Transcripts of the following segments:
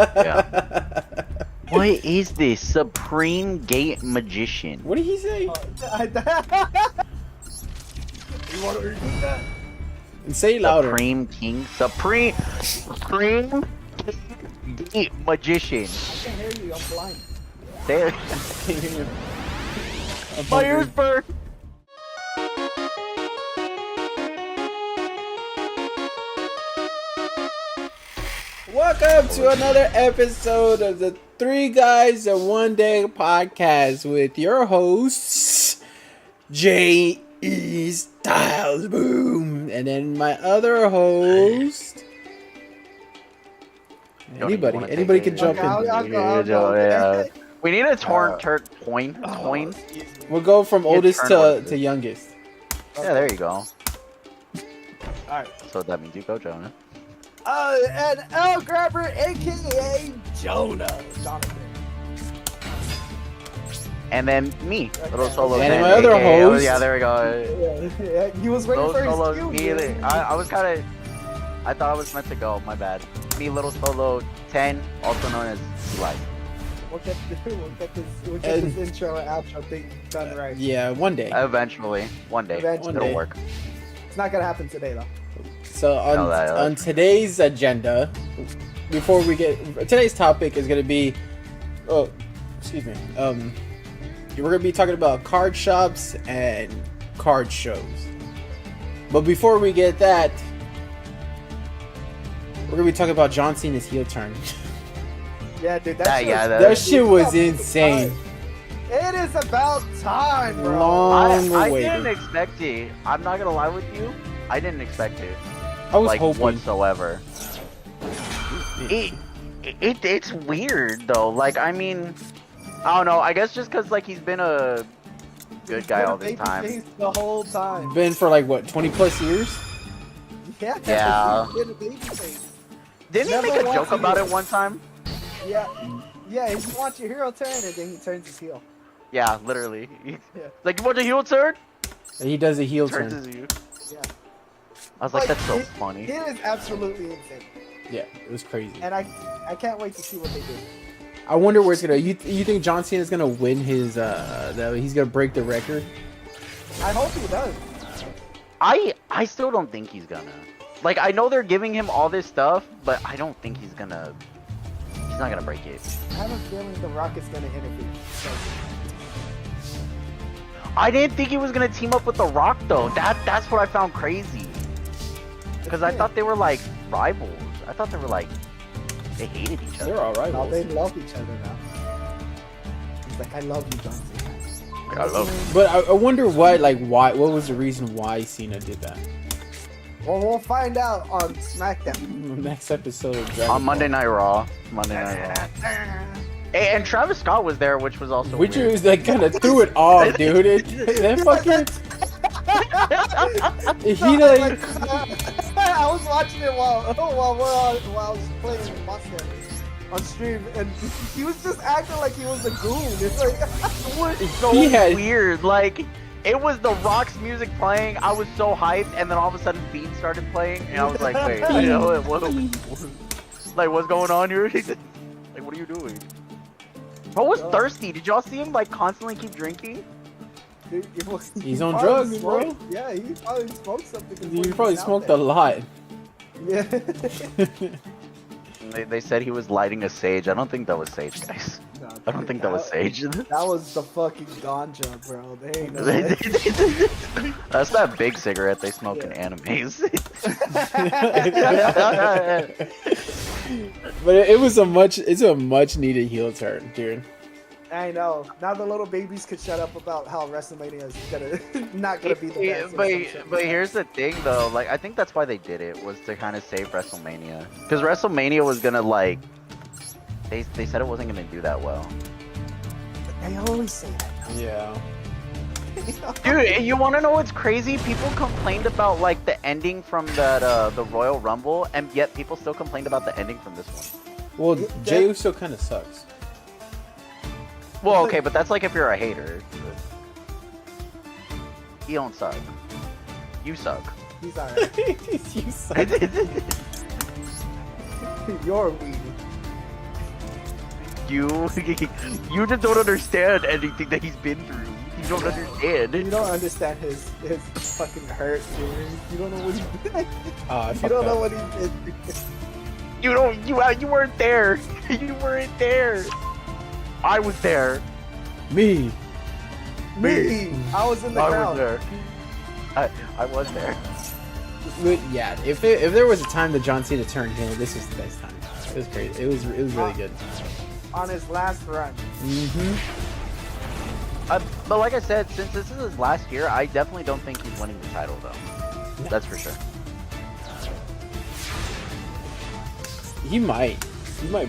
Yeah. What is this? Supreme Gate Magician. What did he say? You want to repeat that? And say it louder. Supreme King. Supreme Gate Magician. I can't hear you. I'm blind. There. My ears burn. Welcome to another episode of the Three Guys in One Day podcast with your hosts, J.E. Styles Boom, and then my other host. Anybody can jump in. I'll go. We need a coin. We'll go from oldest to youngest. Yeah, there you go. Alright. So that means you go, Jonah. And L Grabber, aka Jonathan. And then me, little solo. And Zen, my other aka host. Yeah, there we go. Yeah, he was waiting Little for his solo. cue. Me. I was kind of. I thought I was meant to go. My bad. Me, little solo 10, also known as Eli. We'll get this intro and outro thing done right. Yeah, one day. Eventually, one day, Eventually. it'll work. It's not gonna happen today though. So on today's agenda, before we get today's topic is gonna be, we're gonna be talking about card shops and card shows. But before we get that, we're gonna be talking about John Cena's heel turn. Yeah, dude. That shit was insane. It is about time, bro. I awaited. didn't expect it. I'm not gonna lie with you. I didn't expect it. I was like hoping. whatsoever. It's weird though. Like I mean, I don't know. I guess just because like he's been a good guy all this time. The whole time. Been for like what, 20 plus years? Yeah. Yeah. He's been a baby face. Didn't he Never make a once joke a about year. it one time? Yeah. Yeah. He wants your hero turn, and then he turns his heel. Yeah, literally. Yeah. Like you want a heel turn? And he does a heel Turns turn. his heel. Yeah. I was like, that's so it- funny. It is absolutely insane, Yeah, it was crazy. and I can't wait to see what they do. I wonder where it's gonna. You think John Cena is gonna win his? That he's gonna break the record? I hope he does. I still don't think he's gonna. Like I know they're giving him all this stuff, but I don't think he's gonna. He's not gonna break it. I have a feeling The Rock is gonna intervene. So, I didn't think he was gonna team up with The Rock though. That's what I found crazy. Because I thought they were like rivals. I thought they were like they hated each other. They're all right. no, they love each other now. He's like, I love you, John Cena. Like, I love him. But I wonder what What was the reason why Cena did that? Well, we'll find out on SmackDown. Next episode of Dragon On Monday Ball. Night Raw. Monday Night Raw. Hey, and Travis Scott was there, which was also Which weird. was like kind of threw it off, dude. That fucking. He like. I was watching it while I was playing Monster on stream, and he was just acting like he was a goon. It's like It was so He had- weird. Like, it was The Rock's music playing. I was so hyped, and then all of a sudden, Fiend started playing, and I was like, wait, you know, like, what's going on here? Like, what are you doing? Bro was thirsty. Did y'all see him, like, constantly keep drinking? dude, He's on probably drugs, bro. smoked- Yeah, he probably smoked something. You probably smoked a lot. Yeah. They said he was lighting a sage. I don't think that was sage, guys. No, I don't think that was sage. That was the fucking ganja, bro. They ain't no That's that big cigarette they smoke in animes. But it's a much needed heel turn, dude. I know. Now the little babies could shut up about how WrestleMania is not gonna be the best. But here's the thing, though. Like, I think that's why they did it, was to kind of save WrestleMania. Because WrestleMania was gonna like, they said it wasn't gonna do that well. They always say that. Yeah. Dude, you want to know what's crazy? People complained about like the ending from that the Royal Rumble, and yet people still complained about the ending from this one. Well, Jey Uso kind of sucks. Well, okay, but that's like if you're a hater. He don't suck. You suck. He's alright. You suck. You're a weenie. you you just don't understand anything that he's been through. You don't understand. You don't understand his fucking hurt, dude. You don't know what he did. I You don't know what he did. You weren't there. You weren't there. I was there. Me. Me, I was in the I crowd. was there. I was there. Yeah, if there was a time that John Cena turned heel, this is the best time. It was crazy. It was really good. On his last run. Mm-hmm. But like I said, since this is his last year, I definitely don't think he's winning the title though. That's for sure. He might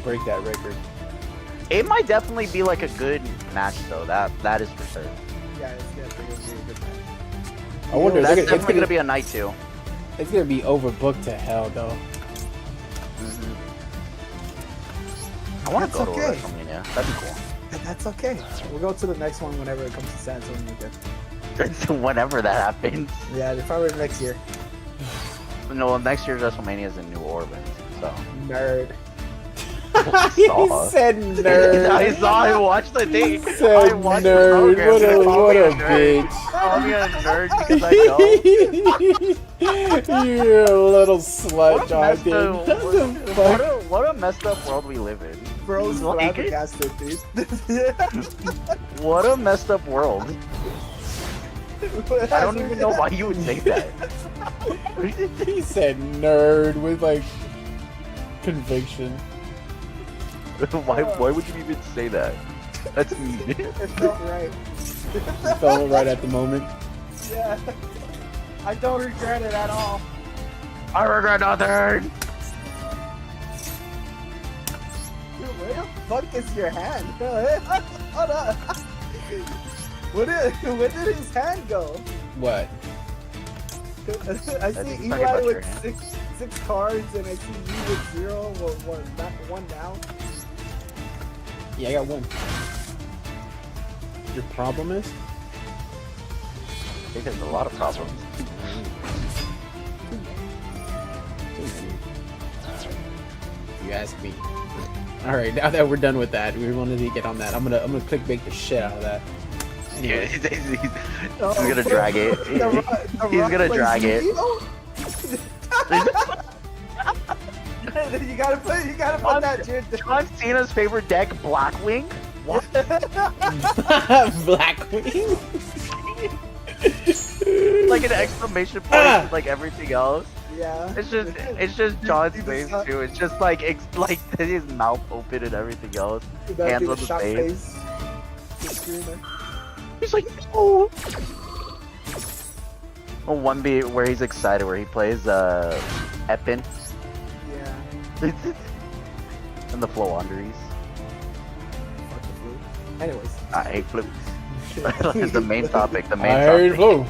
break that record. It might definitely be like a good match though. That is for sure. Yeah, it's gonna be a really good match. I wonder. That's It's definitely gonna gonna be a night too. It's gonna be overbooked to hell, though. I want to That's go to okay. WrestleMania. That'd be cool. That's okay. We'll go to the next one whenever it comes to San Antonio again. Whenever that happens. Yeah, probably next year. No, next year's WrestleMania is in New Orleans. So. Nerd. He said nerd. I saw. I watched the thing. He said I watched nerd. the program. What a nerd. bitch. Call me a nerd because I know. You're a little slut, Jonathan. What a messed up world we live in. Bro's Like it? flabbergasted, dude. What a messed up world. I don't even know why you would say that. He said nerd with like conviction. Why would you even say that? That's mean. It felt right. You felt it right at the moment. Yeah. I don't regret it at all. I regret nothing. Dude, where the fuck is your hand? Hold on. Where did his hand go? What? I think see he's talking about Eli your with hand. six cards, and I see you with 0. What? Not one now. Yeah, I got one. Your problem is? I think there's a lot of problems. You ask me. All right, now that we're done with that, we wanted to get on that. I'm gonna clickbait the shit out of that. Yeah, he's Oh, gonna drag it. He's gonna drag it. You gotta put that dude. John Cena's favorite deck, Blackwing. What? Blackwing. Like an exclamation point, with, like everything else. Yeah. It's just John's See the face sun- too. It's just like his mouth open and everything else. That Hands dude, on the shock face. The screamer. He's like, no. Oh, one beat where he's excited, where he plays Eppin Yeah. and the Flowanderies. Fuck the flu. Anyways. I hate flutes. The main topic. The main I heard topic. Flu.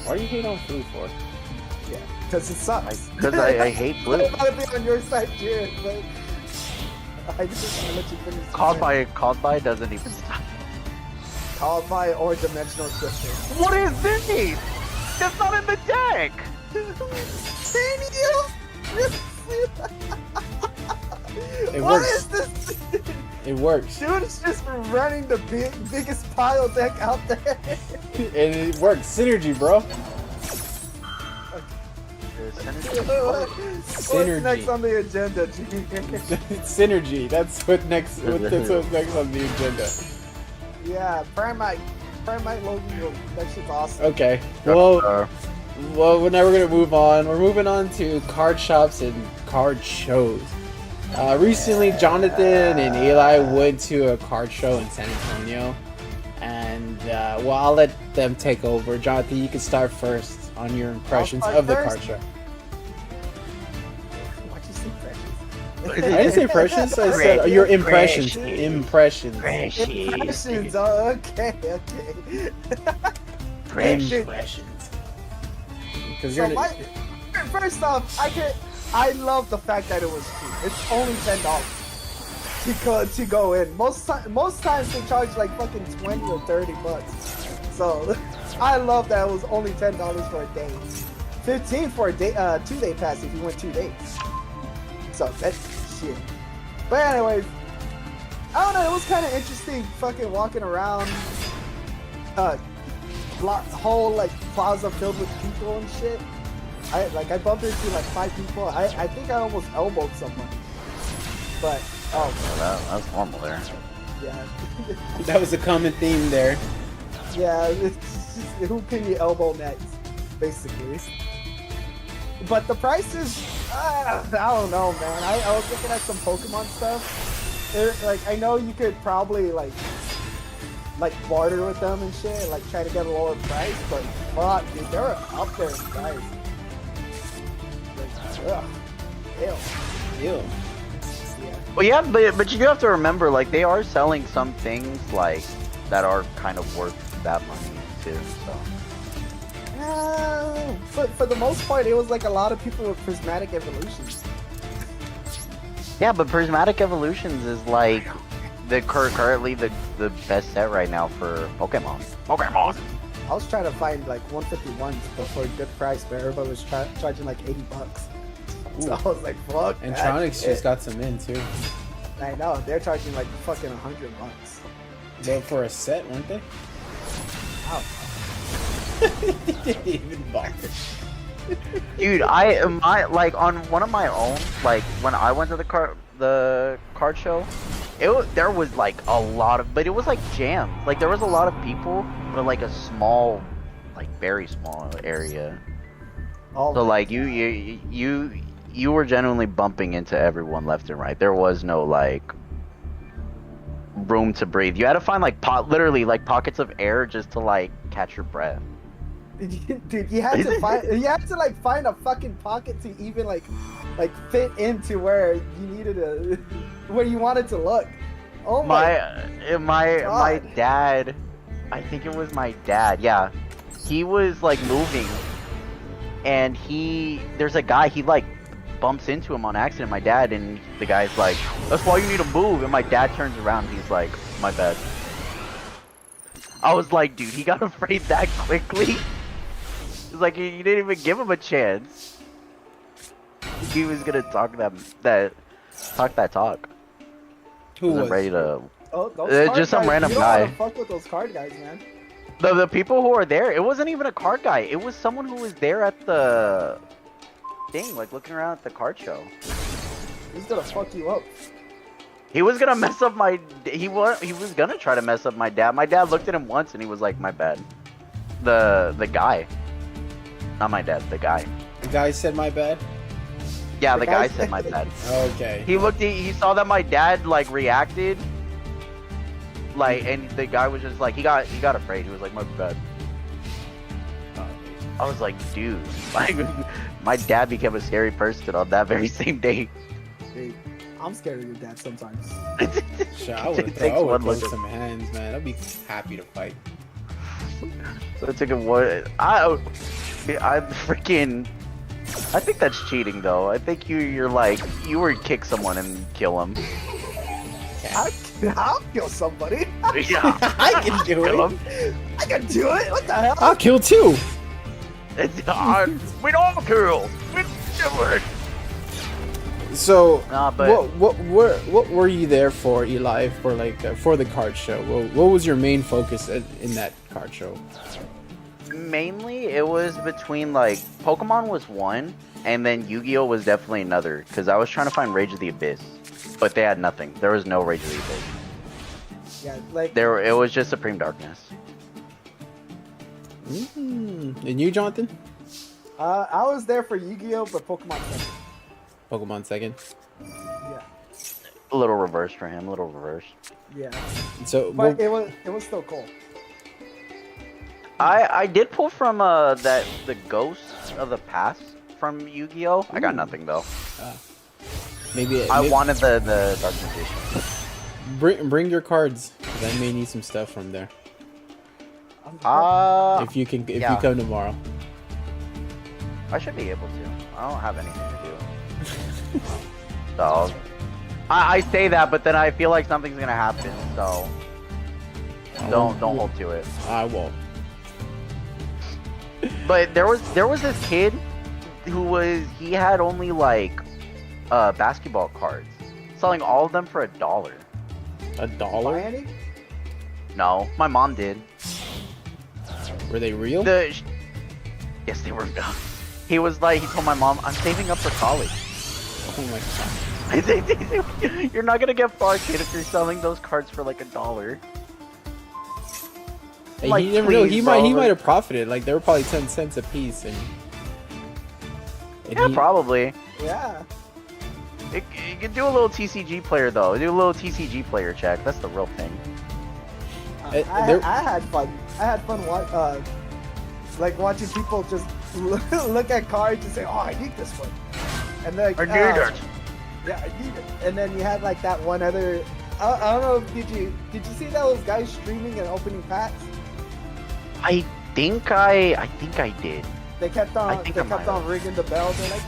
Why do you hate on Flu for? Yeah. Because it sucks. Because I hate I flutes. gotta be on your side, dude, but I just want to let you finish. Called by doesn't even stop. Called by or dimensional shifter. What is this? That's not in the deck. It What works. is this? It works. Dude is just running the biggest pile deck out there. And it works. Synergy, bro. What's next on the agenda, G? Synergy. That's what's next on the agenda. Yeah, Primite Logan, that shit's awesome. Okay. Well, now we're gonna move on. We're moving on to card shops and card shows. Recently, Jonathan and Eli went to a card show in San Antonio, and well, I'll let them take over. Jonathan, you can start first on your impressions start of the first? card show. Why'd you say precious? I didn't say impressions. I said your impressions. Impressions. Impressions, oh, okay. Impressions. Because So first off, I love the fact that it was cheap. It's only $10 to go in. Most times they charge like fucking 20 or 30 bucks. So I love that it was only $10 for a day. 15 for a day, 2-day pass if you went 2 days. So that's shit. But anyways, I don't know. It was kind of interesting, fucking walking around, whole like plaza filled with people and shit. I bumped into like 5 people. I think I almost elbowed someone. But That's normal there. yeah. That was a common theme there. Yeah, it's just, who can you elbow next, basically. But the prices, I don't know, man. I was looking at some Pokemon stuff. Like, I know you could probably like barter with them and shit, like try to get a lower price, but fuck, dude, they're up there in price. Like, ugh, hell. Ew. Yeah. Well, yeah, but you do have to remember, like, they are selling some things like that are kind of worth that money too. So. But for the most part, it was like a lot of people with prismatic evolutions. Yeah, but Prismatic Evolutions is like the currently the best set right now for Pokemon. Pokemon. I was trying to find like 151s, but for a good price, but everybody was charging like $80. So I was like, fuck. And that Tronics shit. just got some in too. I know, they're charging like fucking $100. They for a set, weren't they? Wow. Didn't even bother. Dude, I like on one of my own, like when I went to the card show, there was like a lot of, but it was like jammed. Like there was a lot of people, but like a small, like very small area. Oh, So like you were genuinely bumping into everyone left and right. There was no like room to breathe. You had to find like literally like pockets of air just to like catch your breath. dude, you had to like find a fucking pocket to even like fit into where you needed to, where you wanted to look. Oh my God. dad, I think it was my dad. Yeah, he was like moving, and there's a guy, he like bumps into him on accident. My dad, and the guy's like, "That's why you need to move." And my dad turns around, and he's like, "My bad." I was like, dude, he got afraid that quickly. It's like you didn't even give him a chance. He was gonna talk that talk. Who Wasn't was? ready to. Oh, those card just some guys, random you don't guy. wanna fuck with those card guys, man. The people who were there, it wasn't even a card guy. It was someone who was there at the thing, like looking around at the card show. He's gonna fuck you up. He was gonna mess up my. He was gonna try to mess up my dad. My dad looked at him once and he was like, "My bad." The guy, not my dad. The guy. The guy said my bad. Yeah, The the guy guy said my bad. Okay. He looked. He saw that my dad like reacted. Like, and the guy was just like, he got afraid. He was like, "My bad." I was like, dude, like, my dad became a scary person on that very same day. Dude, I'm scared of your dad sometimes. Sure, I would It takes throw one look. some hands, man. I'd be happy to fight. So it took him what? I freaking. I think that's cheating, though. I think you would kick someone and kill him. I'll kill somebody. Yeah, I can do kill it. him. I can do it. What the hell? I'll kill too. We'd all kill. We'd do it. So, Nah, but what were you there for, Eli? For for the card show? What was your main focus in that card show? mainly it was between like Pokemon was one, and then Yu-Gi-Oh was definitely another. Because I was trying to find Rage of the Abyss, but they had nothing. There was no Rage of the Abyss. Yeah, like It was just Supreme Darkness. And you, Jonathan? I was there for Yu-Gi-Oh, but Pokemon second. Pokemon second. Yeah, A little reverse for him. A little reverse. yeah, So, but it was still cool. I did pull from the Ghosts of the Past from Yu-Gi-Oh. I got nothing though. maybe I wanted the Dark Magician. bring your cards. 'Cause I may need some stuff from there. If you yeah. you come tomorrow. I should be able to. I don't have anything to do. So I say that, but then I feel like something's gonna happen. So don't hold to it. I won't. But there was this kid who he had only like basketball cards. selling all of them for $1. A Buy dollar? any? No, my mom did. Were they real? Yes, they were. He was like, he told my mom, I'm saving up for college. Oh my god. You're not gonna get far, kid, if you're selling those cards for like $1. Hey, Like, you never know. please, He bro. might have profited. Like they were probably 10 cents a piece, and Yeah, probably. Yeah. You can do a little TCG player though. Do a little TCG player check. That's the real thing. I had fun. I had fun like watching people just look at cards and say, "Oh, I need this one," and then I need it. Yeah, I need it. And then you had like that one other. I don't know. Did you see those guys streaming and opening packs? I think I did. They kept on. They think I kept might on have. ringing the bell. They're like,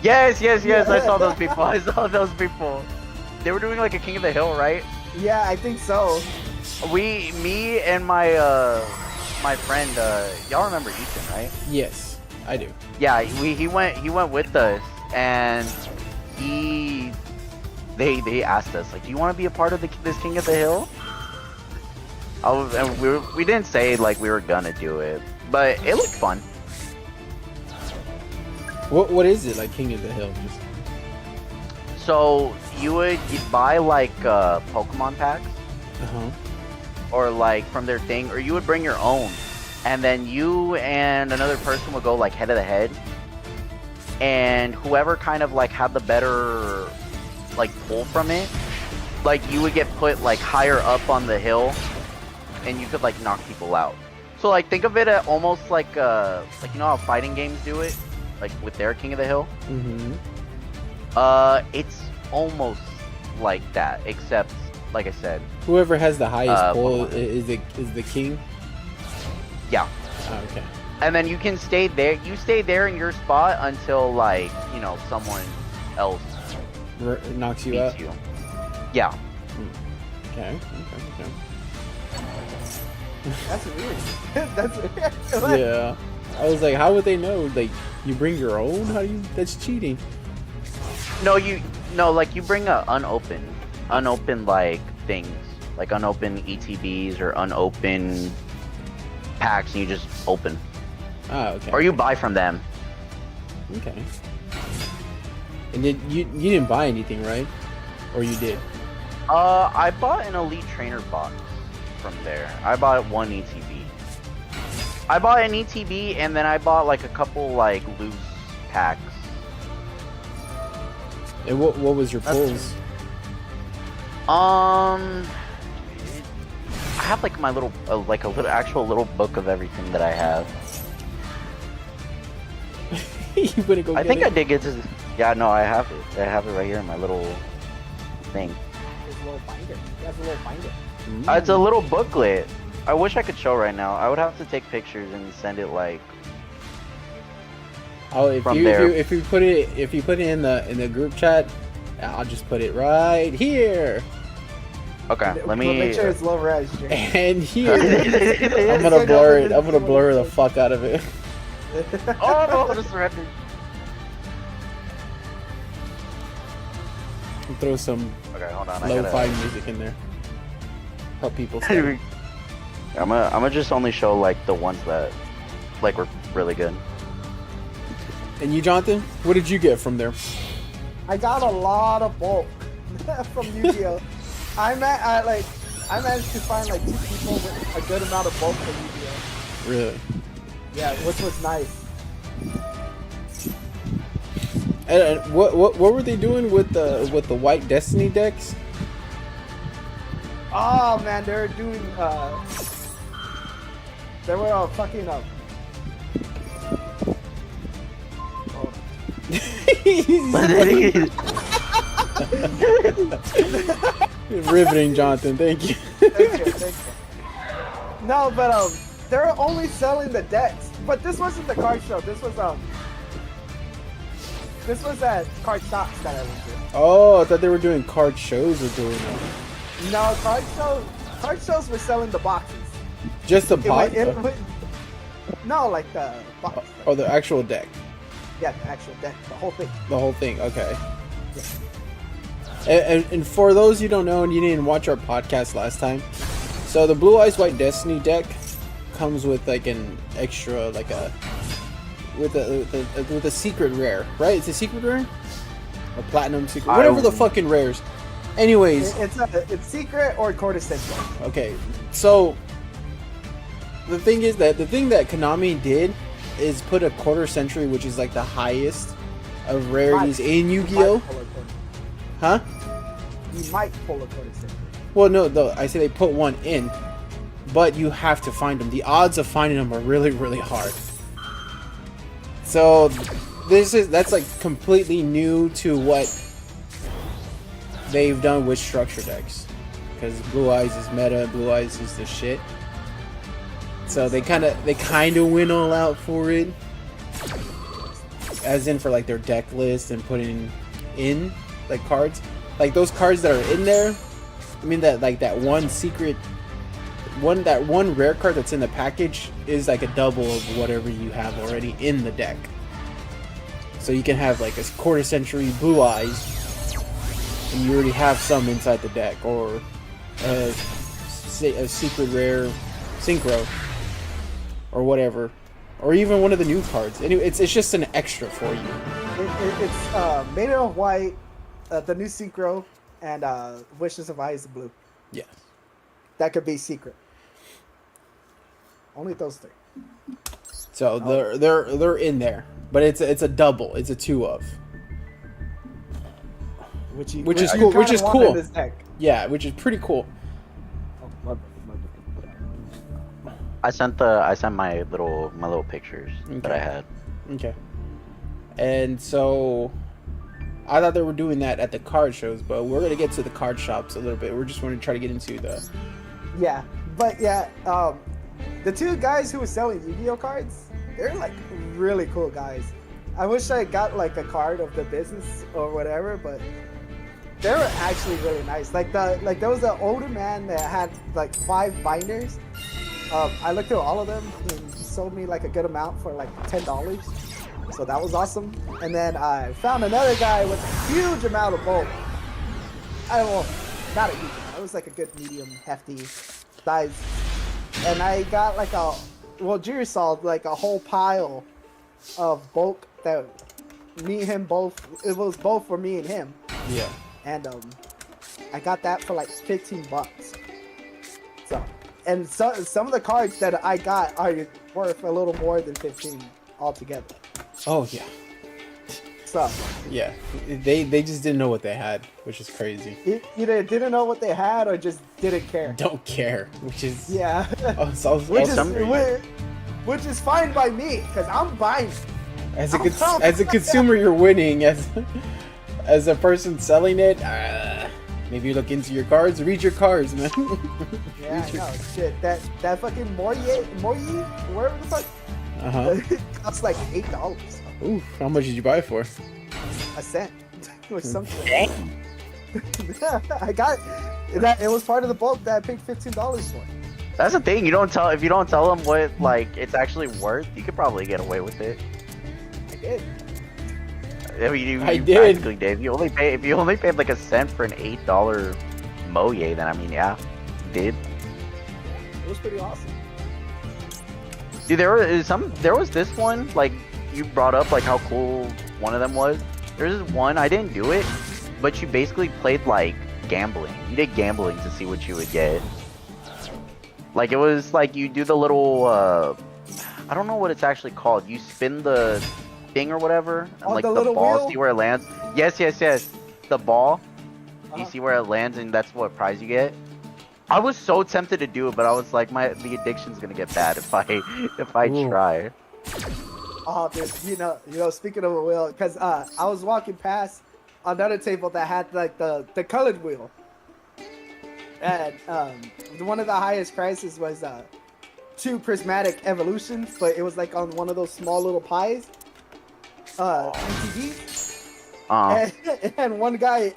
Yes. I saw those people. I saw those people. They were doing like a King of the Hill, right? yeah, I think so. Me and my my friend, y'all remember Ethan, right? yes, I do. Yeah, he went with us, and they asked us like, do you want to be a part of this King of the Hill? And we didn't say like we were gonna do it, but it looked fun. What is it like, King of the Hill? Just... So you'd buy like Pokemon packs, or like from their thing, or you would bring your own, and then you and another person would go like head to head, and whoever kind of like had the better like pull from it, like you would get put like higher up on the hill, and you could like knock people out. So like think of it almost like you know how fighting games do it, like with their King of the Hill. It's almost like that, except like I said, Whoever has the highest pull Pokemon. is the king. yeah. Oh, okay. And then you can stay there. You stay there in your spot until like, you know, someone else Knocks you out. beats you. Yeah. Okay. That's weird. That's weird. Yeah. I was like, how would they know? Like, you bring your own? How do you? That's cheating. No, like you bring a unopened like things, like unopened ETBs or unopened packs, and you just open. Ah, okay. Or you buy from them. Okay. And you didn't buy anything, right? Or you did? I bought an Elite Trainer box from there. I bought one ETB. I bought an ETB, and then I bought like a couple like loose packs. And what was your pulls? I have like my little actual little book of everything that I have. You gonna go I get think it? I did get to. Yeah, no, I have it. I have it right here in my little thing. It's a little binder. That's a little binder. It's a little booklet. I wish I could show right now. I would have to take pictures and send it like. Oh, if from you there. if you put it in the group chat, I'll just put it right here. Okay, let me. Make sure it's low res. Jay. And here, I'm gonna blur it. I'm gonna blur the fuck out of it. Oh, just surrendered. And throw some Okay, hold on. I lo-fi gotta. music in there. Help people. Study. I'm gonna just only show like the ones that like were really good. And you, Jonathan, what did you get from there? I got a lot of bulk from Yu-Gi-Oh. I managed to find like 2 people with a good amount of bulk from Yu-Gi-Oh. Really? Yeah, which was nice. And what were they doing with the white Destiny decks? Oh man, they were doing they were fucking up. Riveting, Jonathan. Thank you. Thank you. No, but they're only selling the decks. But this wasn't the card show. This was at card shops that I went to. Oh, I thought they were doing card shows or doing that. No, card shows were selling the boxes. Just the box? No, like the box. Oh, the actual deck. Yeah, the actual deck, the whole thing. The whole thing. Okay. And for those you don't know and you didn't watch our podcast last time, so the Blue Eyes White Destiny deck comes with like an extra, like a with a secret rare, right? It's a secret rare, a platinum secret, whatever the fucking rares. Anyways, it's secret or quarter century. Okay, so the thing is that the thing that Konami did is put a quarter century, which is like the highest of rarities in Yu-Gi-Oh. Huh? You might pull a quarter century. Well, no, I say they put one in, but you have to find them. The odds of finding them are really, really hard. So that's like completely new to what they've done with structure decks, because Blue Eyes is meta, Blue Eyes is the shit. So they kind of went all out for it, as in for like their deck list and putting in like cards, like those cards that are in there. I mean that like that one secret one, that one rare card that's in the package is like a double of whatever you have already in the deck. So you can have like a quarter century Blue Eyes and you already have some inside the deck, or a secret rare Synchro, or whatever, or even one of the new cards. Anyway, it's just an extra for you. It's made of white, the new Synchro, and Wishes of Ice Blue. Yeah, that could be secret. Only those three. So they're in there, but it's a double. It's a 2 of. Which is cool. Which is cool. Yeah, which is pretty cool. I sent my little pictures that I had. Okay. And so I thought they were doing that at the card shows, but we're gonna get to the card shops a little bit. We're just going to try to get into the. Yeah, but yeah, the two guys who were selling Yu-Gi-Oh cards, they're like really cool guys. I wish I got like a card of the business or whatever, but they were actually really nice. Like there was an older man that had like 5 binders. I looked through all of them and he sold me like a good amount for like $10. So that was awesome. And then I found another guy with a huge amount of bulk. Not a huge amount. It was like a good medium hefty size. And I got like Jerry saw like a whole pile of bulk that me and him both, it was both for me and him. Yeah. And I got that for like $15. So, and some of the cards that I got are worth a little more than 15 altogether. Oh yeah. So. Yeah, they just didn't know what they had, which is crazy. Either didn't know what they had or just didn't care. Don't care, which is which is fine by me, because I'm buying. As a consumer, you're winning. As a person selling it, maybe look into your cards, read your cards, man. Yeah, I know. Shit, that fucking Moye, wherever the fuck. Costs like $8. Ooh, how much did you buy it for? A cent or something. I got that. It was part of the bulk that I paid $15 for. That's the thing. If you don't tell them what like it's actually worth, you could probably get away with it. I did. I mean, you did. Practically did. If you only paid like a cent for an $8 Moye, then I mean, yeah, you did. It was pretty awesome. Dude, there was this one, like you brought up, like how cool one of them was. There's this one, I didn't do it, but you basically played like gambling. You did gambling to see what you would get. Like it was like you do the little, I don't know what it's actually called. You spin the thing or whatever, and like the ball, wheel? See where it lands. Yes. The ball. You see where it lands, and that's what prize you get. I was so tempted to do it, but I was like, the addiction's gonna get bad if I try. Oh, dude, you know, speaking of a wheel, because I was walking past another table that had like the colored wheel, and one of the highest prices was 2 prismatic evolutions, but it was like on one of those small little pies, MTV. And one guy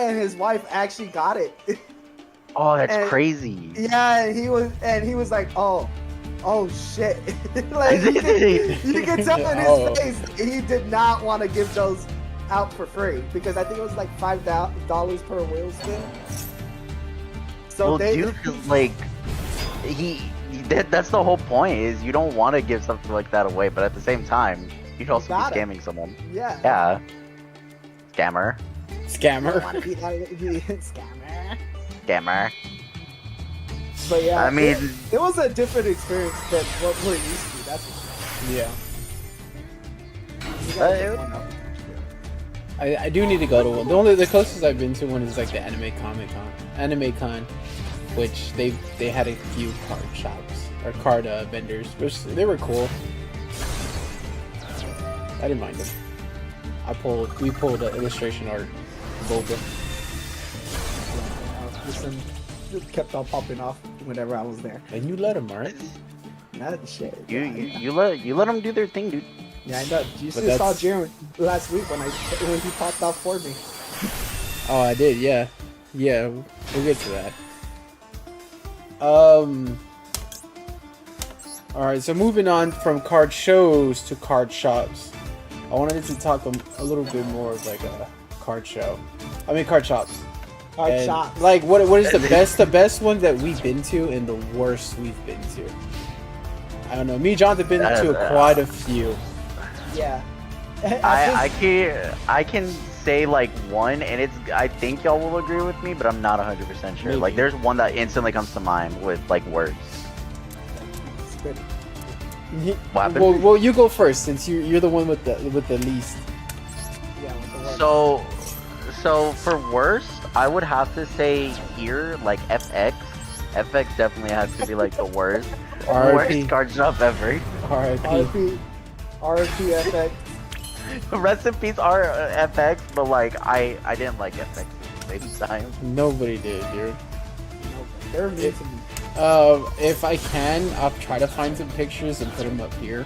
and his wife actually got it. Oh, that's crazy. Yeah, and he was like, oh shit. Like you can tell in his face he did not want to give those out for free because I think it was like $5 per wheel spin. So Well, they, dude, 'cause, like, that's the whole point, is you don't want to give something like that away, but at the same time, you'd also be gotta. scamming someone. yeah. Yeah. Scammer. Scammer. Scammer. Scammer. But yeah, I mean- it was a different experience than what we're used to. That's for Yeah. sure. You gotta get one out. I do need to go to one. The closest I've been to one is like the Anime Con, which they had a few card shops or card vendors, which they were cool. I didn't mind them. We pulled illustration art, Volga. Listen, just kept on popping off whenever I was there. And you let them, right? That shit. You let them do their thing, dude. Yeah, I know. You But just saw that's- Jeremy last week when he popped off for me. Oh, I did. Yeah, we'll get to that. All right. So moving on from card shows to card shops, I wanted to talk a little bit more of like a card show. I mean, card shops. Card And, shops. Like, what is the best one that we've been to, and the worst we've been to? I don't know. Me, and John have been to quite a few. Yeah. I can say like one, and I think y'all will agree with me, but I'm not 100% sure. Maybe. Like, there's one that instantly comes to mind with like words. What happened? Well, you go first since you're the one with the least. Yeah, with the word. So for worst, I would have to say here, like FX. FX definitely has to be like the worst. R.I.P. Worst card shop ever. R.I.P. RPFX. Rest in peace, FX. But like, I didn't like FX at the same time. Nobody did, dude. They're mean to me. If I can, I'll try to find some pictures and put them up here.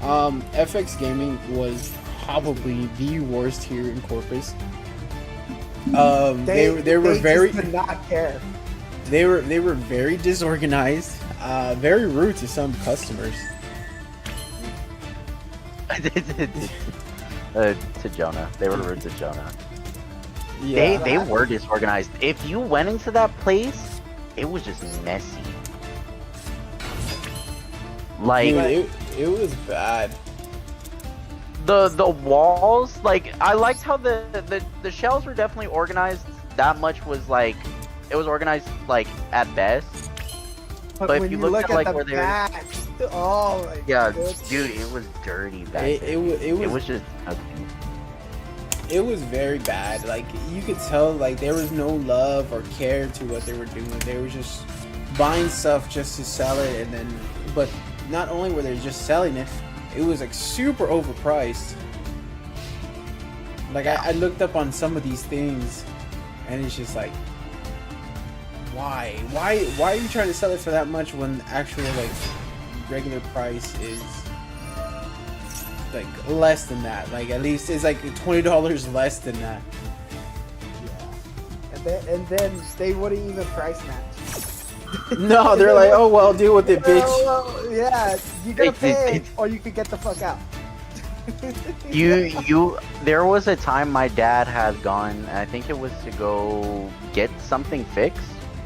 FX Gaming was probably the worst here in Corpus. They were very just did not care. they were very disorganized, very rude to some customers. To Jonah, they were rude to Jonah. Yeah, They were disorganized. If you went into that place, it was just messy. Like, dude, it was bad. the walls, like, I liked how the shelves were definitely organized. That much was like, it was organized like at best. But if when you you look look at, like, the where they were- back, oh my Yeah, goodness. dude, it was dirty back It then. was just it was very bad. Like, you could tell, like, there was no love or care to what they were doing. They were just buying stuff just to sell it, and then, but not only were they just selling it, it was like super overpriced. Like, I looked up on some of these things, and it's just like, why are you trying to sell it for that much when actually, like, regular price is like less than that? Like, at least it's like $20 less than that. Yeah. And then they wouldn't even price match. No, they're like, oh well, deal with it, bitch. Well, yeah, you gotta pay, or you could get the fuck out. There was a time my dad had gone, I think it was to go get something fixed.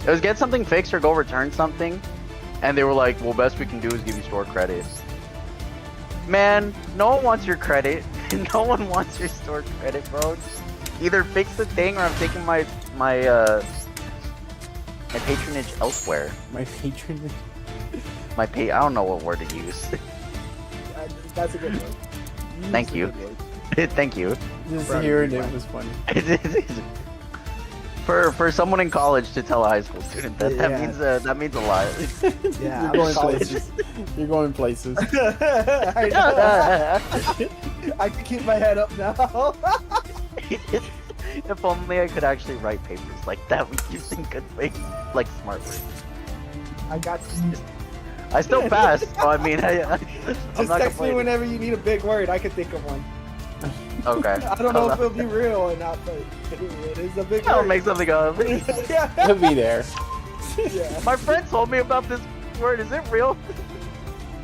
It was get something fixed or go return something. And they were like, well, best we can do is give you store credit. Man, no one wants your credit. No one wants your store credit, bro. Either fix the thing or I'm taking my patronage elsewhere. My patronage. I don't know what word to use. That's a good one. Thank you. Thank you. Just Bro, hearing you're it was funny. For someone in college to tell a high school student that Yeah. that means a lot. Yeah, You're going college. places. You're going places. I know. I can keep my head up now. If only I could actually write papers like that using good things, like smart words. I got you. I still passed, so I mean, I'm Just not text me complaining. whenever you need a big word. I can think of one. Okay. I don't know if it'll be real or not, but it is a big I'll word. make something up. Yeah. He'll be there. Yeah. My friend told me about this word. Is it real?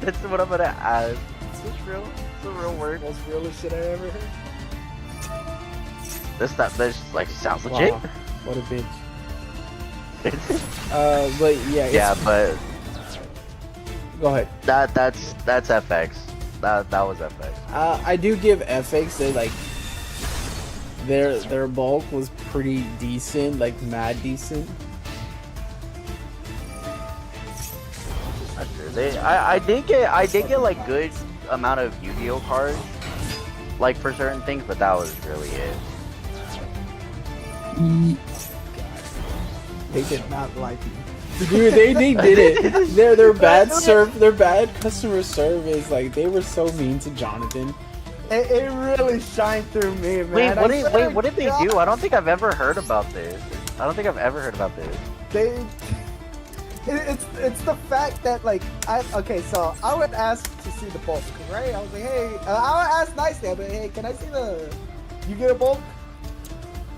That's what I'm gonna ask. Is this real? It's a real word. Most realest shit I ever heard. This like sounds legit. Wow, what a bitch. But yeah. Yeah, but Go ahead. that's FX. That was FX. I do give FX that like their bulk was pretty decent, like mad decent. That's true. I did get like good amount of Yu-Gi-Oh cards, like for certain things, but that was really it. They did not like me. Dude, they did it. Their bad customer service, like they were so mean to Jonathan. It really shined through me, man. What did they do? I don't think I've ever heard about this. It's the fact that like so I would ask to see the bulk, right? I was like, hey, I would ask nicely, but hey, can I see the? You get a bulk?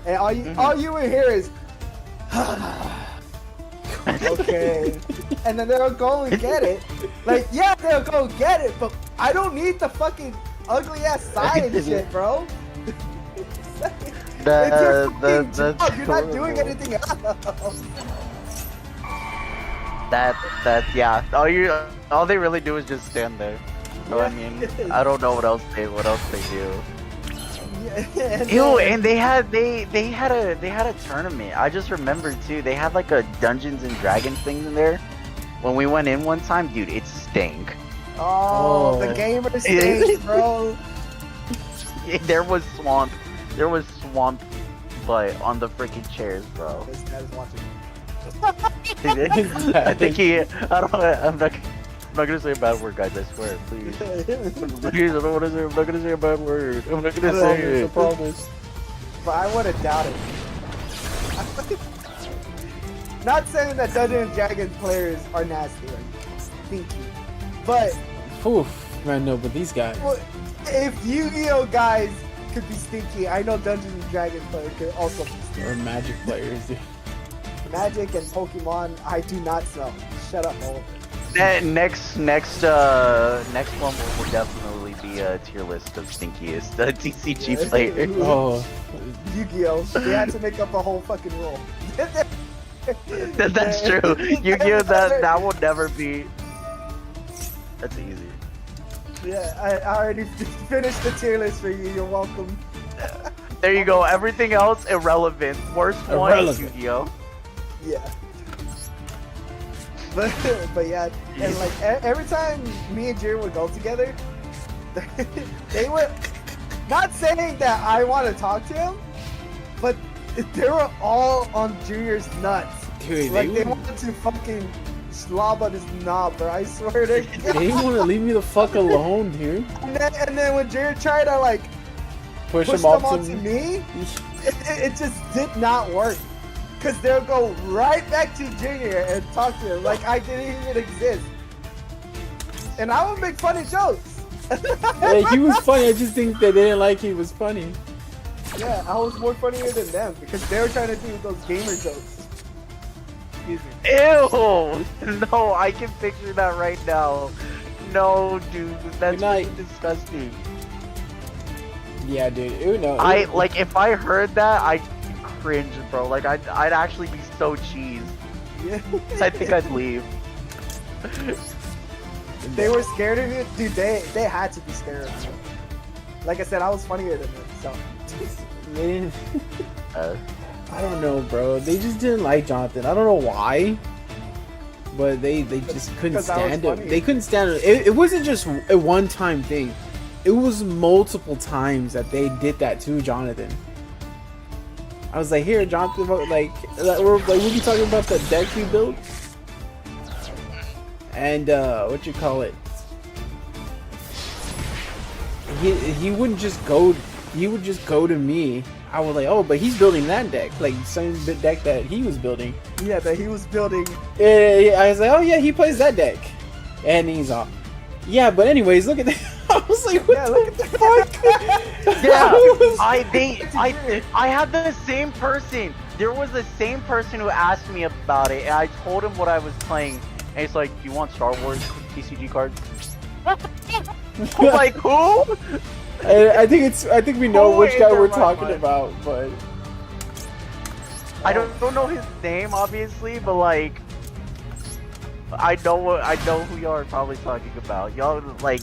And all you would hear is, okay, and then they'll go and get it. Like, yeah, they'll go get it, but I don't need the fucking ugly ass sign and shit, bro. It's your fucking job. You're not doing anything else. Yeah. All they really do is just stand there. So I mean, I don't know what else they do. Yeah, Ew, and they had a tournament. I just remembered too. They had like a Dungeons and Dragons thing in there. When we went in one time, dude, it stank. Oh, the gamer stage, bro. There was swamp, but on the freaking chairs, bro. This guy's watching. I think I'm not gonna say a bad word, guys. I swear, please. Please, I'm not gonna say a bad word. I'm not gonna say it. I promise. But I would have doubted. Not saying that Dungeons and Dragons players are nasty or stinky, but Oof, man, no, but these guys. well, if Yu-Gi-Oh guys could be stinky, I know Dungeons and Dragons players could also be stinky. Or Magic players, dude. Magic and Pokemon, I do not sell. Shut up, all of it. Next one will definitely be a tier list of stinkiest TCG players. Oh, Yu-Gi-Oh! They had to make up a whole fucking rule. That's true. Yu-Gi-Oh! That will never be. That's easy. Yeah, I already finished the tier list for you. You're welcome. There you go. Everything else irrelevant. Worst one, Irrelevant. Yu-Gi-Oh! Yeah. But yeah, and like every time me and Jerry would go together, they would not saying that I want to talk to him, but they were all on Junior's nuts. dude, Like they wanted to fucking slob on his knob, bro. I swear to God. they want to leave me the fuck alone, dude. And then when Jared tried to like Push push them them off onto to me, it just did not work. Cause they'll go right back to Junior and talk to him like I didn't even exist. And I would make funny jokes. Hey, he was funny. I just think they didn't like he was funny. Yeah, I was more funnier than them because they were trying to do those gamer jokes. Excuse me. Ew! No, I can picture that right now. No, dude, that's really disgusting. Yeah, dude. Ew, no. I like if I heard that, I'd cringe, bro. Like I'd actually be so cheesed. Yeah. I think I'd leave. They were scared of it, dude. They had to be scared of me. Like I said, I was funnier than them. So. Man, I don't know, bro. They just didn't like Jonathan. I don't know why, but they just couldn't 'Cause I was stand him. funny. They couldn't stand it. It wasn't just a one-time thing. It was multiple times that they did that to Jonathan. I was like, here, Jonathan, we'll be talking about the deck we built. And, what you call it? He wouldn't just go, he would just go to me. I was like, oh, but he's building that deck. Like, same deck that he was building. Yeah, that he was building. Yeah, I was like, oh yeah, he plays that deck. And he's off. Yeah, but anyways, look at that. I was like, what the fuck? Yeah, I I had the same person. There was the same person who asked me about it, and I told him what I was playing, and he's like, "Do you want Star Wars TCG cards?" I'm like, who? I think we know Who which is guy the we're right talking one? about, but I don't know his name, obviously, but like, I know who y'all are probably talking about. Y'all like,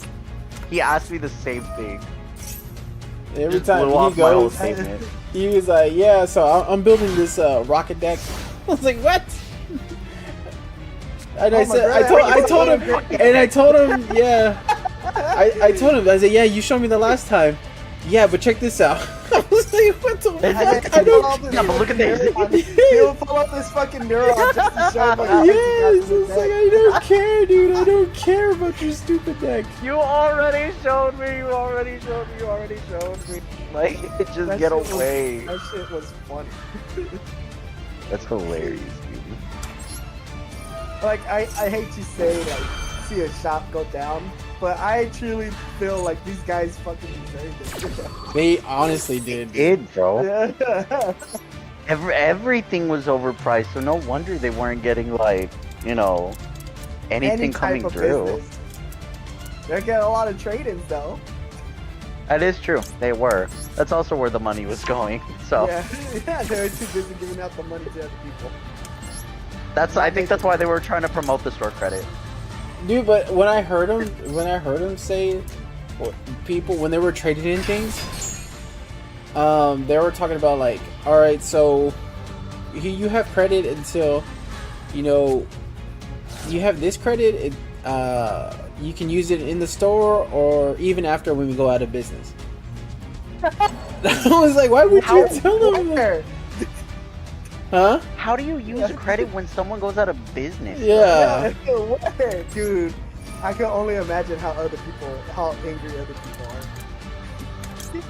he asked me the same thing. every Just time blew he off my whole goes, statement. he was like, "Yeah, so I'm building this rocket deck." I was like, "What?" And Oh I my said, God. I told him, and I told him, yeah, I told him, I said, "Yeah, you showed me the last time." Yeah, but check this out. I was like, "What the And then fuck?" I don't. Yeah, but look at this. He'll pull up this fucking neuron just to show him like Yes, 50,000 it's like I don't care, dude. I don't care about your stupid deck. You already showed me. You already showed me. You already showed me. Like, just That get shit was- away. That shit was funny. That's hilarious, dude. Like I hate to say like see a shop go down, but I truly feel like these guys fucking deserve it. They honestly did. Did, bro. Yeah. Everything was overpriced, so no wonder they weren't getting like, you know, anything Any coming type of through. business. They're getting a lot of trade-ins though. That is true. They were. That's also where the money was going. So Yeah, yeah, they're too busy giving out the money to other people. I think that's why they were trying to promote the store credit. Dude, but when I heard him say, people when they were trading in things, they were talking about like, all right, so you have credit until, you know, you have this credit. You can use it in the store or even after when we go out of business. I was like, why would you tell them that? Huh? How do you use credit when someone goes out of business? Yeah. Where? Dude, I can only imagine how angry other people are.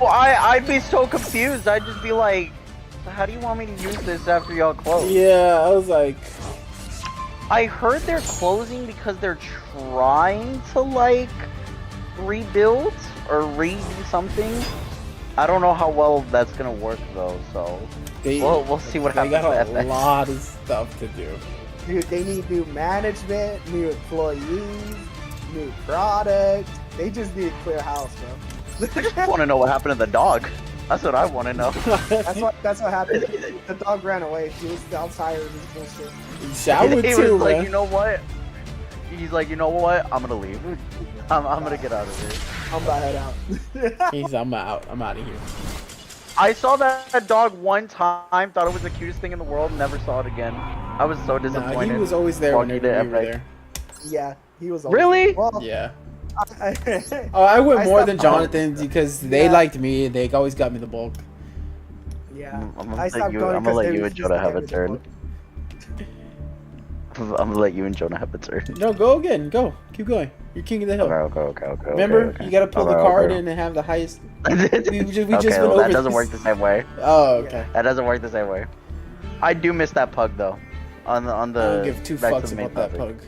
Well, I'd be so confused. I'd just be like, how do you want me to use this after y'all close? Yeah, I was like, I heard they're closing because they're trying to like rebuild or redo something. I don't know how well that's gonna work though, so we'll see what happens. They got at a that. lot of stuff to do. Dude, they need new management, new employees, new product. They just need a clear house, bro. I just want to know what happened to the dog. That's what I want to know. That's what happened. The dog ran away. He was tired of this bullshit. I would He too, was like, man. you know what? He's like, you know what? I'm gonna leave. I'm gonna get out of here. I'm about to head out. He's, I'm out of here. I saw that dog one time, thought it was the cutest thing in the world, never saw it again. I was so disappointed. Nah, he was always there Walking whenever to we were Epic. there. Yeah, he was. Really? Well, Yeah. I, Oh, I went I more stopped than going. Jonathan because they Yeah. liked me. They always got me the bulk. yeah. I'm I gonna stopped let you. going I'm gonna 'cause let they you and refused Jonah to have give a me the turn. book. I'm gonna let you and Jonah have a turn. No, go again. Go. Keep going. You're king of the hill. Okay. Remember, okay. you gotta pull the Okay, card okay. and have the highest. We okay, just went well, that over doesn't this. work the same way. Oh, okay. That doesn't work the same way. I do miss that pug though. On the I don't give two back to fucks the main about that topic. pug.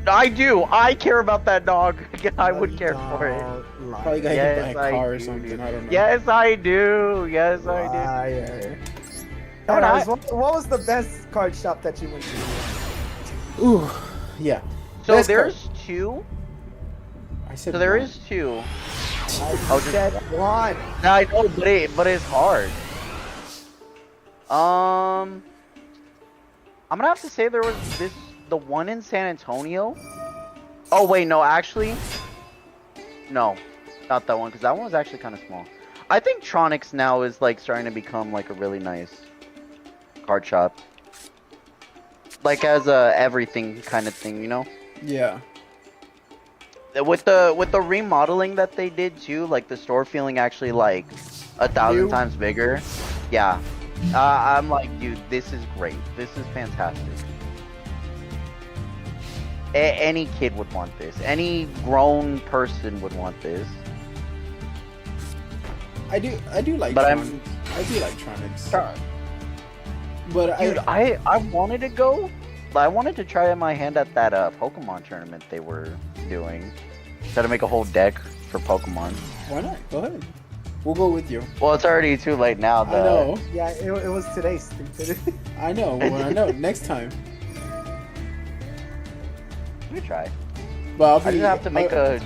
I do. I care about that dog. I would care for it. Probably got hit Yes, by a I car or do, something. dude. I don't know. Yes, I do. Yes, I do. Liar. No, Anyways, not- what was the best card shop that you went to? Ooh, yeah. So Best there's two. I said So there one. is two. I just- said one. No, I know, but it's hard. I'm gonna have to say there was the one in San Antonio. Oh wait, no, actually, no, not that one because that one was actually kind of small. I think Tronics now is like starting to become like a really nice card shop, like as a everything kind of thing, you know. Yeah. With the remodeling that they did too, like the store feeling actually like 1,000 New? times bigger. Yeah, I'm like, dude, this is great. This is fantastic. Any kid would want this. Any grown person would want this. I do like But Tronics. I do like Tronics. But Dude, I wanted to go, but I wanted to try my hand at that Pokemon tournament they were doing. Try to make a whole deck for Pokemon. why not? Go ahead. We'll go with you. Well, it's already too late now. I know. Yeah, it was today, stupid. I know. Well, I know. Next time. We try. But I just have to make a.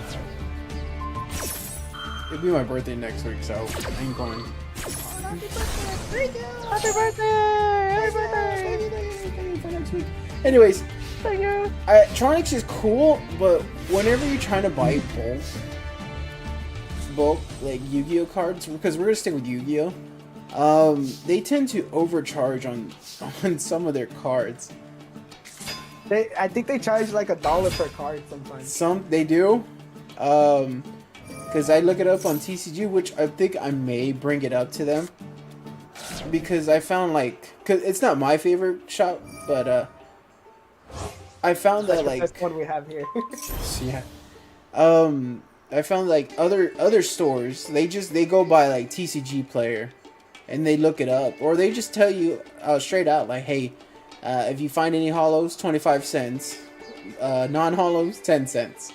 it'll be my birthday next week, so I ain't going. Happy birthday! Happy birthday! Happy birthday! For next week. Anyways, Thank you. Tronics is cool, but whenever you're trying to buy bulk like Yu-Gi-Oh cards, because we're gonna stick with Yu-Gi-Oh, they tend to overcharge on some of their cards. I think they charge like $1 per card sometimes. Some they do, because I look it up on TCG, which I think I may bring it up to them, because I found cause it's not my favorite shop, but I found that That's the one we have here. yeah, I found other stores they go by like TCG player, and they look it up, or they just tell you straight out like, hey, if you find any hollows, 25 cents, non-hollows, 10 cents.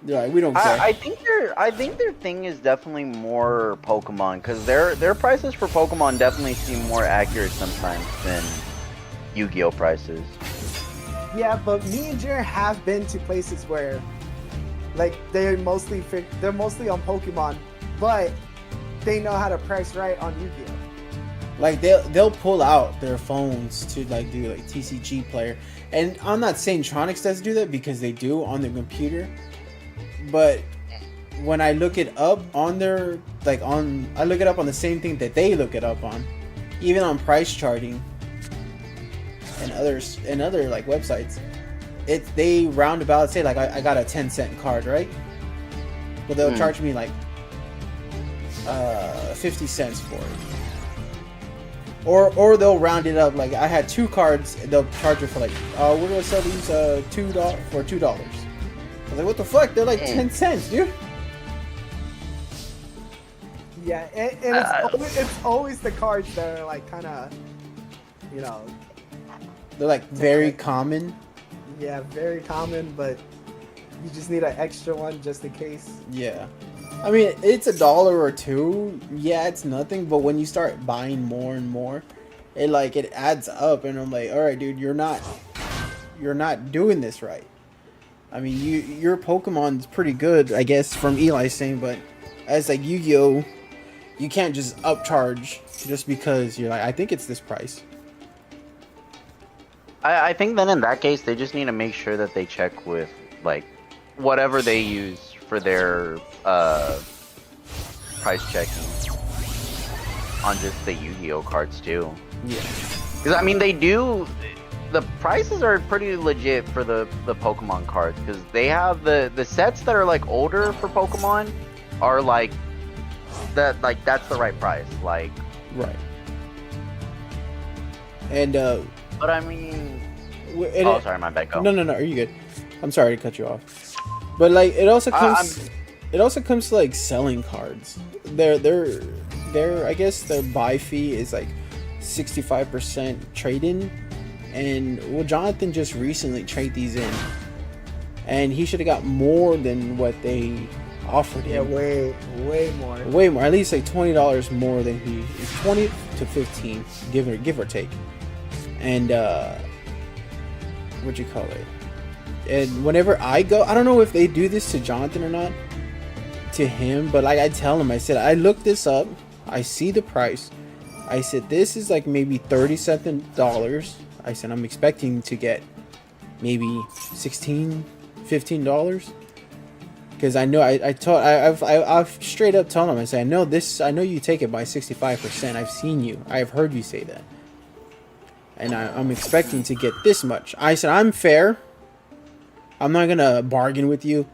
They're like, we don't care. I think their thing is definitely more Pokemon, because their prices for Pokemon definitely seem more accurate sometimes than Yu-Gi-Oh prices. Yeah, but me and Jer have been to places where, like, they're mostly on Pokemon, but they know how to price right on Yu-Gi-Oh. Like they'll pull out their phones to like do like TCG player, and I'm not saying Tronics does do that, because they do on their computer, but when I look it up on their I look it up on the same thing that they look it up on, even on price charting and other like websites, they roundabout say like I got a 10-cent card, right? But they'll charge me like 50 cents for it. Or they'll round it up. Like I had 2 cards, and they'll charge it for like, we're gonna sell these $2 for $2. I was like, what the fuck? They're like 10 cents, dude. Yeah, and it's always the cards that are like kind of, you know. They're like very common. Yeah, very common, but you just need an extra one just in case. Yeah. I mean, it's $1 or $2. Yeah, it's nothing. But when you start buying more and more, it adds up. And I'm like, all right, dude, you're not doing this right. I mean, your Pokemon's pretty good, I guess, from Eli's saying. But as like Yu-Gi-Oh, you can't just upcharge just because you're like, I think it's this price. I think then in that case, they just need to make sure that they check with like whatever they use for their price checking on just the Yu-Gi-Oh cards too. Yeah. Because I mean, the prices are pretty legit for the Pokemon cards, because they have the sets that are like older for Pokemon are like that, like that's the right price, like right. And but I mean, sorry, my bad. Go. No, are you good? I'm sorry to cut you off. But like, it also comes to like selling cards. Their I guess their buy fee is like 65% trade-in, and well, Jonathan just recently traded these in, and he should have got more than what they offered him. Yeah, way more. Way more. At least like $20 more than he. 20 to 15, give or take. And what'd you call it? And whenever I go, I don't know if they do this to Jonathan or not, to him, but like I tell him, I said, I looked this up, I see the price, I said, this is like maybe $30-something. I said, I'm expecting to get maybe $16, $15, because I know I've straight up told him, I said, I know you take it by 65%. I've seen you, I've heard you say that, and I'm expecting to get this much. I said, I'm fair. I'm not gonna bargain with you.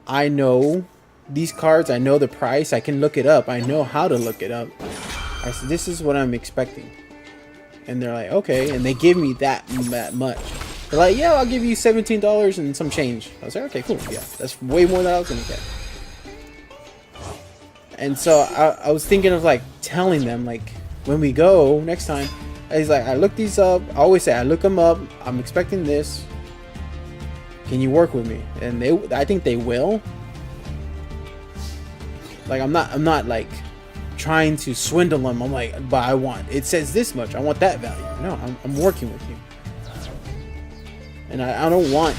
I know these cards. I know the price. I can look it up. I know how to look it up. I said, this is what I'm expecting. And they're like, okay. And they give me that much. They're like, yeah, I'll give you $17 and some change. I was like, okay, cool. Yeah, that's way more than I was gonna get. And so I was thinking of like telling them, like, when we go next time, he's like, I look these up. I always say I look them up. I'm expecting this. Can you work with me? And I think they will. Like, I'm not like trying to swindle them. I'm like, but it says this much. I want that value. No, I'm working with you. And I don't want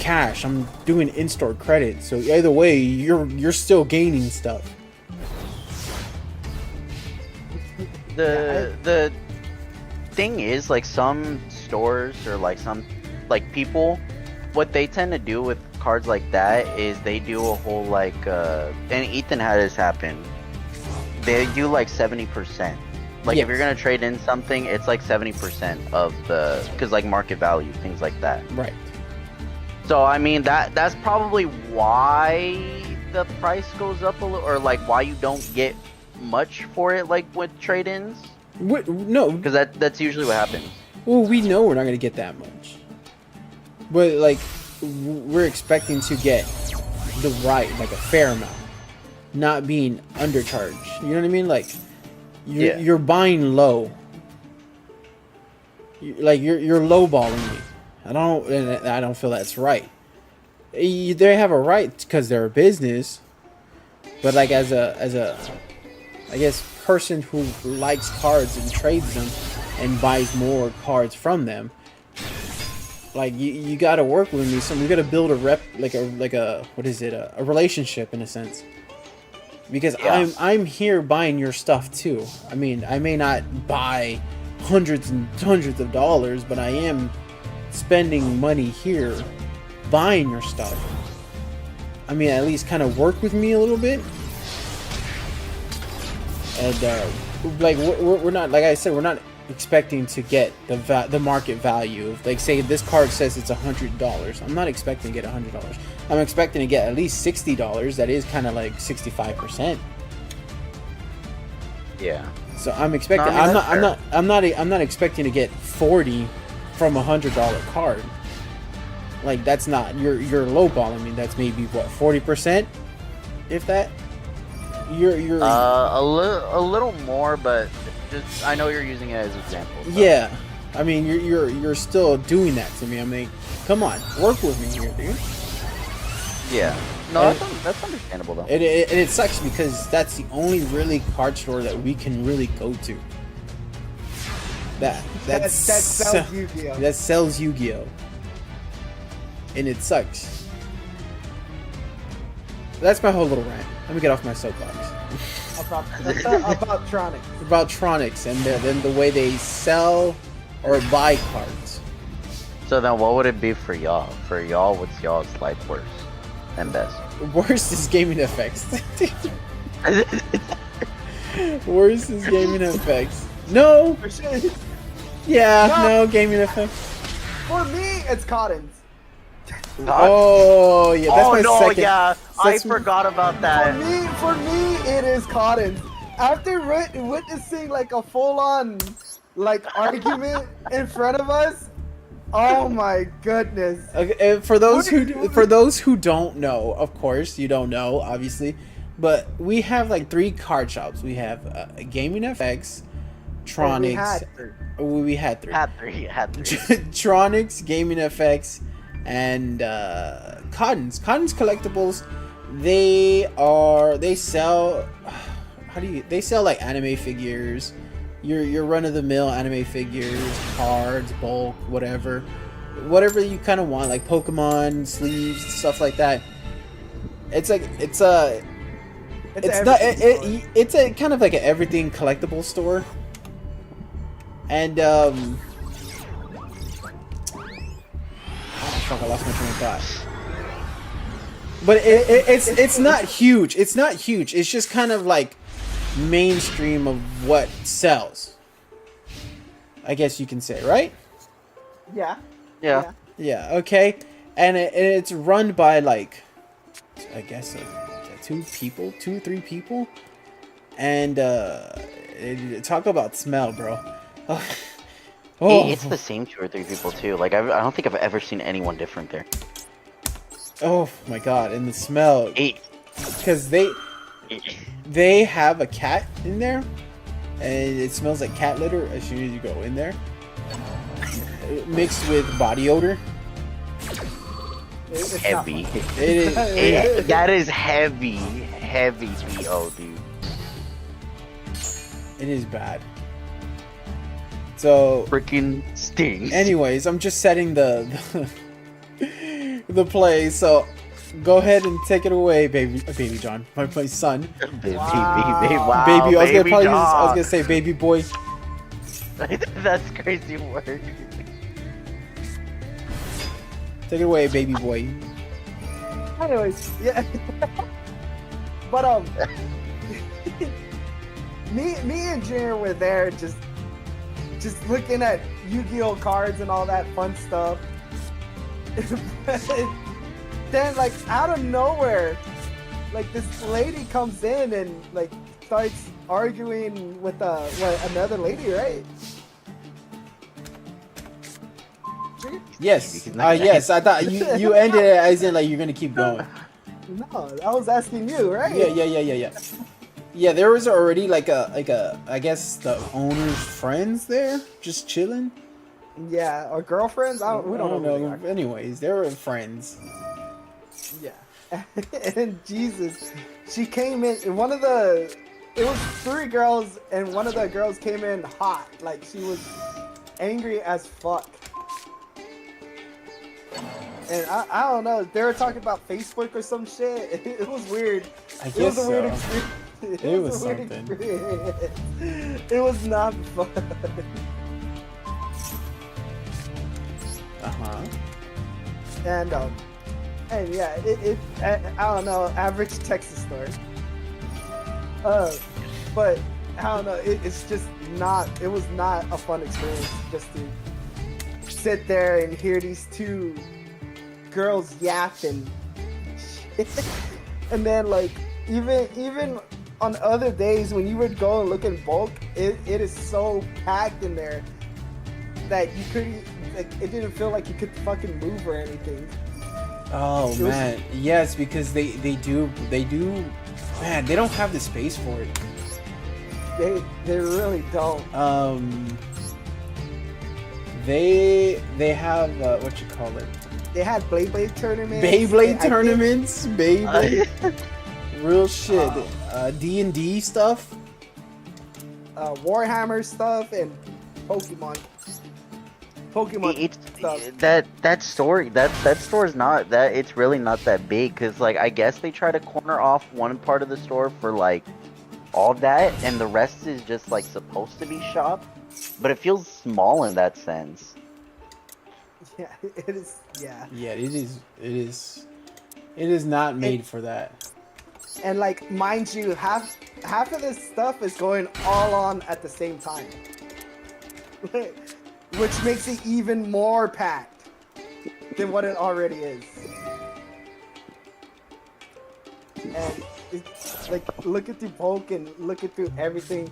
cash. I'm doing in-store credit. So either way, you're still gaining stuff. The thing is, like, some stores or like some like people, what they tend to do with cards like that is they do a whole like and Ethan had this happen. They do like 70%. Like if you're gonna trade in something, it's like 70% of the, because like market value, things like that. Right. So I mean that's probably why the price goes up a little, or like why you don't get much for it, like with trade-ins. What? No, because that's usually what happens. Well, we know we're not gonna get that much, but like we're expecting to get the right, like a fair amount, not being undercharged. You know what I mean? Like you're buying low. You're lowballing me. I don't feel that's right. They have a right because they're a business, but like as a I guess person who likes cards and trades them and buys more cards from them, like you got to work with me. So you got to build a what is it, a relationship in a sense, because I'm here buying your stuff too. I mean, I may not buy hundreds and hundreds of dollars, but I am spending money here buying your stuff. I mean, at least kind of work with me a little bit. And like we're not, like I said, we're not expecting to get the market value. Like say this card says it's $100, I'm not expecting to get $100. I'm expecting to get at least $60. That is kind of like 65%. Yeah. So I'm expecting. No, I mean, I'm not expecting to get 40 from $100 card. Like that's not, you're lowballing me. That's maybe what, 40%, if that. You're a little more, but just I know you're using it as an example. So. Yeah, I mean you're still doing that to me. I mean, come on, work with me here, dude. Yeah, no, that's understandable though. And it sucks because that's the only really card store that we can really go to. That sells Yu-Gi-Oh. That sells Yu-Gi-Oh. And it sucks. That's my whole little rant. Let me get off my soapbox. About Tronics. About Tronics and then the way they sell or buy cards. So then what would it be for y'all? For y'all, what's y'all's like worst and best? Worst is gaming effects. Worst is gaming effects. No! Yeah, no gaming effects. For me, it's Cottons. Oh yeah, that's my second. Yeah, I forgot about that. For me, it is Cottons. After witnessing like a full-on like argument in front of us, oh my goodness. Okay, for those who don't know, of course you don't know, obviously, but we have like 3 card shops. We have Gaming FX, Tronics. We had three. Tronics, Gaming FX, and Cottons Collectibles. They sell they sell like anime figures, your run-of-the-mill anime figures, cards, bulk, whatever you kind of want, like Pokemon sleeves, stuff like that. It's a kind of like an everything collectible store. And oh fuck, I lost my train of thought. But it's not huge. It's not huge. It's just kind of like mainstream of what sells, I guess you can say, right? Yeah. Okay, and it's run by like, I guess like 2 people, 2-3 people, and talk about smell, bro. Oh. It's the same 2 or 3 people too. Like I don't think I've ever seen anyone different there. Oh my god, and the smell. Because they have a cat in there, and it smells like cat litter as soon as you go in there, mixed with body odor. It's heavy. It is. That is heavy BO, dude. It is bad. So freaking stinks. Anyways, I'm just setting the the play. So go ahead and take it away, baby John, my son. Baby, Wow. wow, Baby, I was John. gonna say baby boy. That's crazy word. Take it away, baby boy. Anyways, yeah. But me and Junior were there just looking at Yu-Gi-Oh cards and all that fun stuff. Then like out of nowhere, like this lady comes in and like starts arguing with another lady, right? Junior? Yes, yes. I thought you ended it as in like you're gonna keep going. No, I was asking you, right? Yeah. Yeah, there was already like a I guess the owner's friends there, just chilling. Yeah, or girlfriends? We don't know. Who they are. Anyways, they were friends. Yeah. And Jesus, she came in. It was 3 girls, and one of the girls came in hot. Like she was angry as fuck. And I don't know. They were talking about Facebook or some shit. It was weird. I guess It was a weird so. experience. It was a weird something. experience. It was not fun. And yeah, I don't know, average Texas story. But I don't know, it's just not. It was not a fun experience just to sit there and hear these 2 girls yapping, and then like even on other days when you would go and look in bulk, it is so packed in there that you couldn't. Like, it didn't feel like you could fucking move or anything. Oh man, yes, because they do. Man, they don't have the space for it. They really don't. They have what you call it? They had Beyblade tournaments. Beyblade tournaments, Beyblade. Real shit. D&D stuff. Warhammer stuff and Pokemon. It's stuff. that store is not that. It's really not that big because like I guess they try to corner off one part of the store for like all that, and the rest is just like supposed to be shop, but it feels small in that sense. Yeah, it is. Yeah. Yeah, it is. It is not made for that. And like, mind you, half of this stuff is going all on at the same time, which makes it even more packed than what it already is. And it's like, looking through Poke and looking through everything,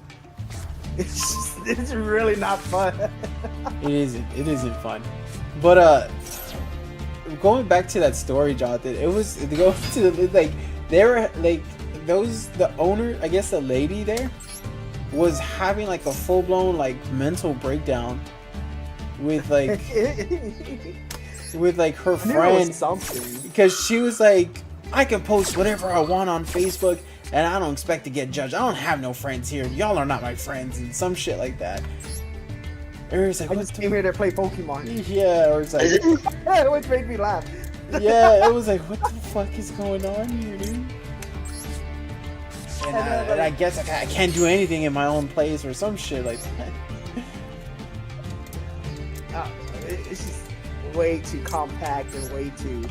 it's really not fun. It isn't fun. But going back to that story, Jonathan, it was to go to like they were like the owner, I guess the lady there was having like a full blown like mental breakdown with like her friend, because she was like, I can post whatever I want on Facebook and I don't expect to get judged. I don't have no friends here. Y'all are not my friends, and some shit like that. Or it's like, I just came here to play Pokemon. Yeah, or it's like, which made me laugh. yeah, it was like, what the fuck is going on here, dude? And I guess I can't do anything in my own place or some shit like that. It's just way too compact and way too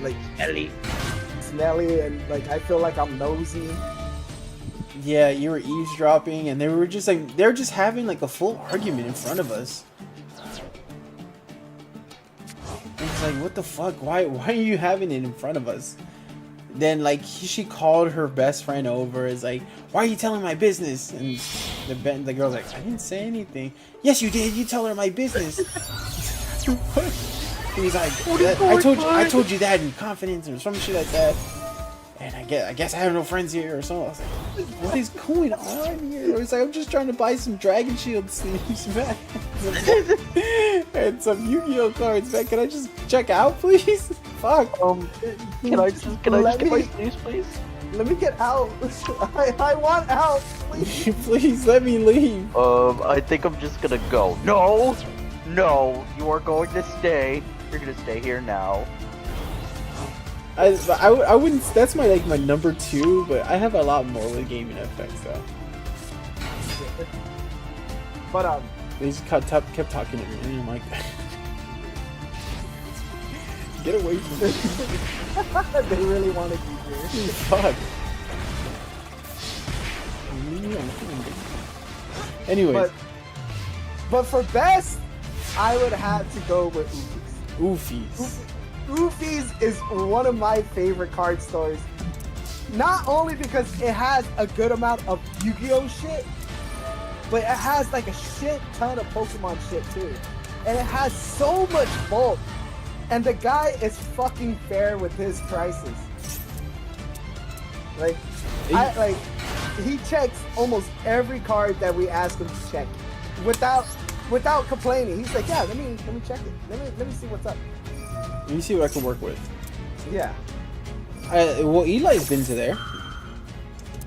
like smelly, and like I feel like I'm nosy. Yeah, you were eavesdropping, and they were just having like a full argument in front of us. It's like, what the fuck? Why are you having it in front of us? Then like she called her best friend over. Is like, why are you telling my business? And the girl's like, I didn't say anything. Yes, you did. You tell her my business. He's like, I told you that in confidence or some shit like that. And I guess I have no friends here or something. I was like, what is going on here? It's like, I'm just trying to buy some Dragon Shield sleeves, man. And some Yu-Gi-Oh cards, man. Can I just check out, please? Fuck. Can I just get my sleeves, please? Let me get out. I want out, please. Please let me leave. I think I'm just gonna go. No, you are going to stay. you're gonna stay here now. I wouldn't. That's my my number 2, but I have a lot more with gaming effects though. But They just kept talking to me, and I'm like, get away from me. they really wanted you here. Fuck. Anyways, but for best, I would have to go with Oofies. Oofies. Oofies is one of my favorite card stories. Not only because it has a good amount of Yu-Gi-Oh shit, but it has like a shit ton of Pokemon shit too. And it has so much bulk. And the guy is fucking fair with his prices. Like, he checks almost every card that we ask him to check without complaining. He's like, yeah, let me check it. Let me see what's up. Let me see what I can work with. Yeah. Well, Eli's been to there.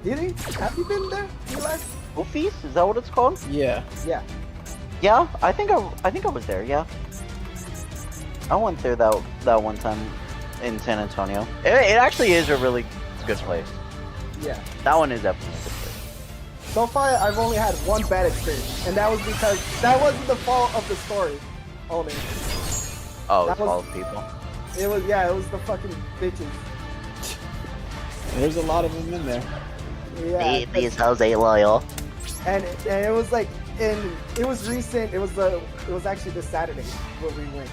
Did he? Have you been there, Eli? Oofies? Is that what it's called? Yeah. Yeah. Yeah, I think I was there. Yeah, I went there that one time in San Antonio. It actually is a really good place. Yeah. That one is definitely a good place. So far, I've only had one bad experience, and that was because that wasn't the fault of the story owner. Oh, That it's was- all people. It was the fucking bitches. There's a lot of them in there. Yeah. These Jose loyal. And it was like, and it was recent. It was actually this Saturday where we went.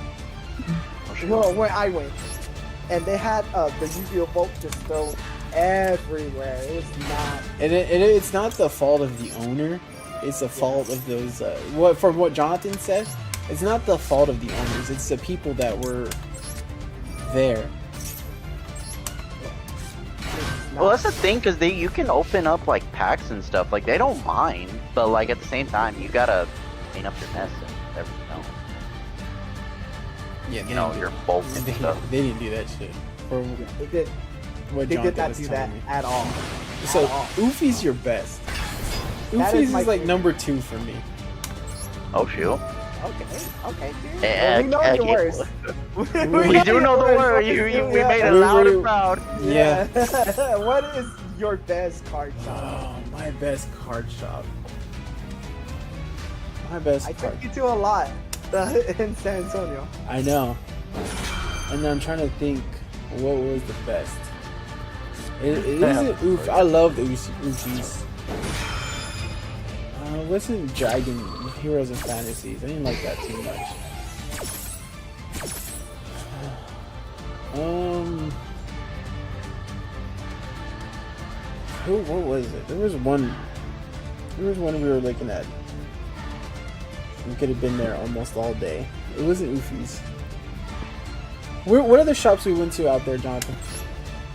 No, when I went, and they had the Yu-Gi-Oh boat just thrown everywhere. It was not. And it's not the fault of the owner. It's the fault of those. From what Jonathan said, it's not the fault of the owners. It's the people that were there. Well, that's the thing, cause you can open up like packs and stuff. Like they don't mind, but like at the same time, you gotta clean up your mess and everything else. Yeah, You know, your bulk and stuff. They didn't do that shit. From They did. what They Jonathan did not was do telling that me. at all. So At all. Oofy's your best. That Oofy's is my is like favorite. number 2 for me. Oh shoot. Okay, dude. Yeah, Well, we know I your can't- worst. We do know the word. We made it loud and proud. Yeah. What is your best card shop? Oh, my best card shop. My best I card. took you to a lot in San Antonio. I know. And I'm trying to think what was the best. It isn't Oof. I love the Oofies. Wasn't Dragon Heroes and Fantasies? I didn't like that too much. What was it? There was one we were looking at. We could have been there almost all day. It wasn't Oofies. What other shops we went to out there, Jonathan?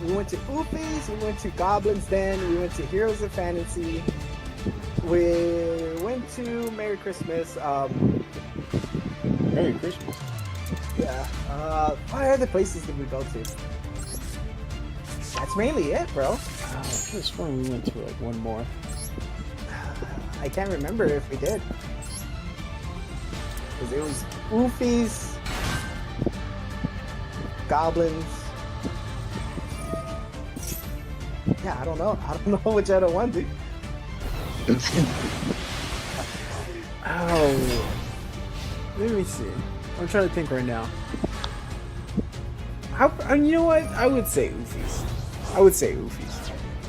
We went to Oopies, we went to Goblin's Den, we went to Heroes of Fantasy, we went to Merry Christmas. Merry Christmas. Yeah. What other places did we go to? That's mainly it, bro. I could have sworn we went to like one more. I can't remember if we did. Because it was Oofies, Goblins. Yeah, I don't know. I don't know which other one, dude. Oh. Let me see. I'm trying to think right now. You know what? I would say Oofies.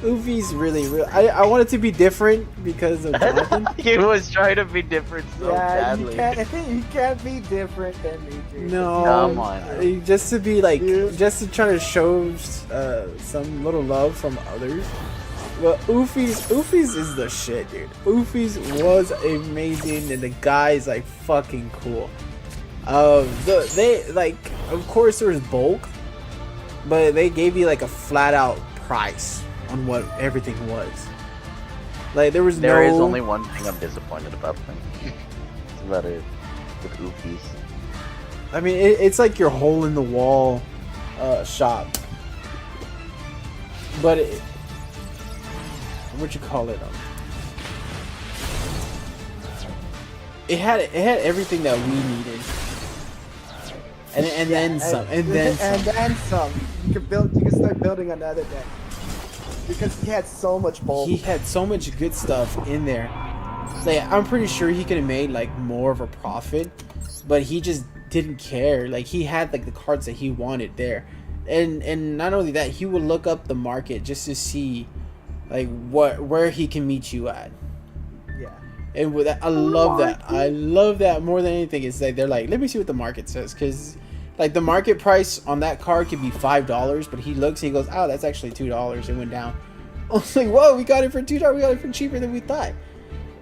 Oofies really. I want it to be different because of Jonathan. He was trying to be different so Yeah, badly. you can't be different than me, dude. No, Come on. just to be like, Yeah. just to try to show some little love from others. Well, Oofies is the shit, dude. Oofies was amazing, and the guy is like fucking cool. They like, of course, there's bulk, but they gave you like a flat out price on what everything was. Like there is only one thing I'm disappointed about them. That's about it. With Oofies. I mean, it's like your hole in the wall shop, but what you call it? It had everything that we needed and then some, and then some. and then some. You can start building another deck because he had so much bulk. He had so much good stuff in there. Like, I'm pretty sure he could have made like more of a profit, but he just didn't care. Like, he had like the cards that he wanted there, and not only that, he would look up the market just to see like where he can meet you at. Yeah. And with that, I love that. I love that more than anything. It's like they're like, let me see what the market says, because like the market price on that card could be $5, but he looks and he goes, oh, that's actually $2. It went down. I was like, whoa, we got it for $2. We got it for cheaper than we thought.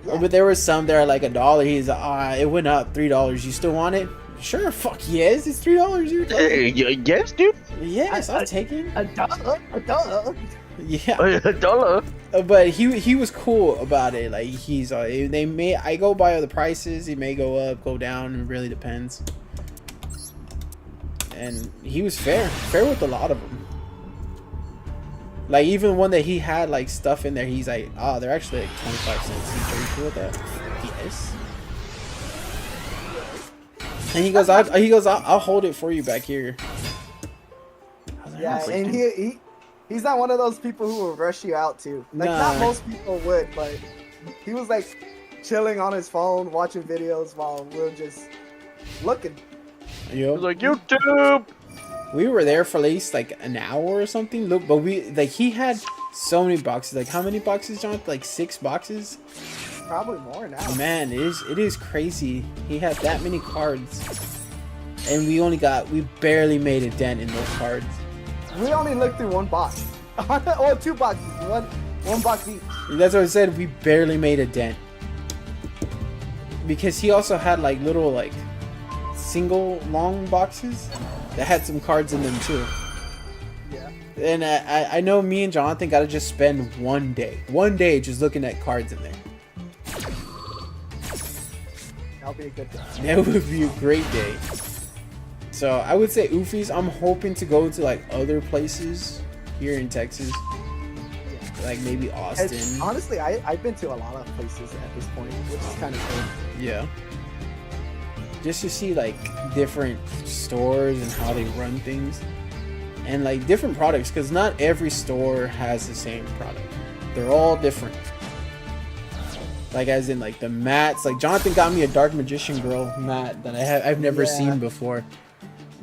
Yeah. But there was some there like $1. He's like, it went up $3. You still want it? Sure, fuck yes, it's $3. Yes, dude. Yes, I'll take it. A dollar. Yeah. $1. But he was cool about it. Like, he's they may, I go by the prices. He may go up, go down. It really depends. And he was fair with a lot of them. Like, even one that he had like stuff in there, he's like, oh, they're actually like 25 cents each. Are you cool with that? Yes. And he goes, I'll hold it for you back here. I was like, Yeah, "Oh, and he's not one of those people who will rush you out too. Like, Nah. not most people would, but he was like chilling on his phone, watching videos while we were just looking. Yo. It's like YouTube. We were there for at least like an hour or something. Look, but he had so many boxes. Like, how many boxes, John? Like 6 boxes? Probably more now. Man, it is crazy. He had that many cards, and we barely made a dent in those cards. We only looked through one box. Or 2 boxes. One box each. That's what I said. We barely made a dent, because he also had like little like single long boxes that had some cards in them too. Yeah. And I know me and Jonathan gotta just spend one day just looking at cards in there. That'll be a good day. That would be a great day. So I would say Oofy's. I'm hoping to go to like other places here in Texas, like maybe Austin. Honestly, I've been to a lot of places at this point, which is kind of cool. Yeah. Just to see like different stores and how they run things, and like different products, because not every store has the same product. They're all different. Like, as in like the mats. Like, Jonathan got me a Dark Magician Girl mat that I've never seen before.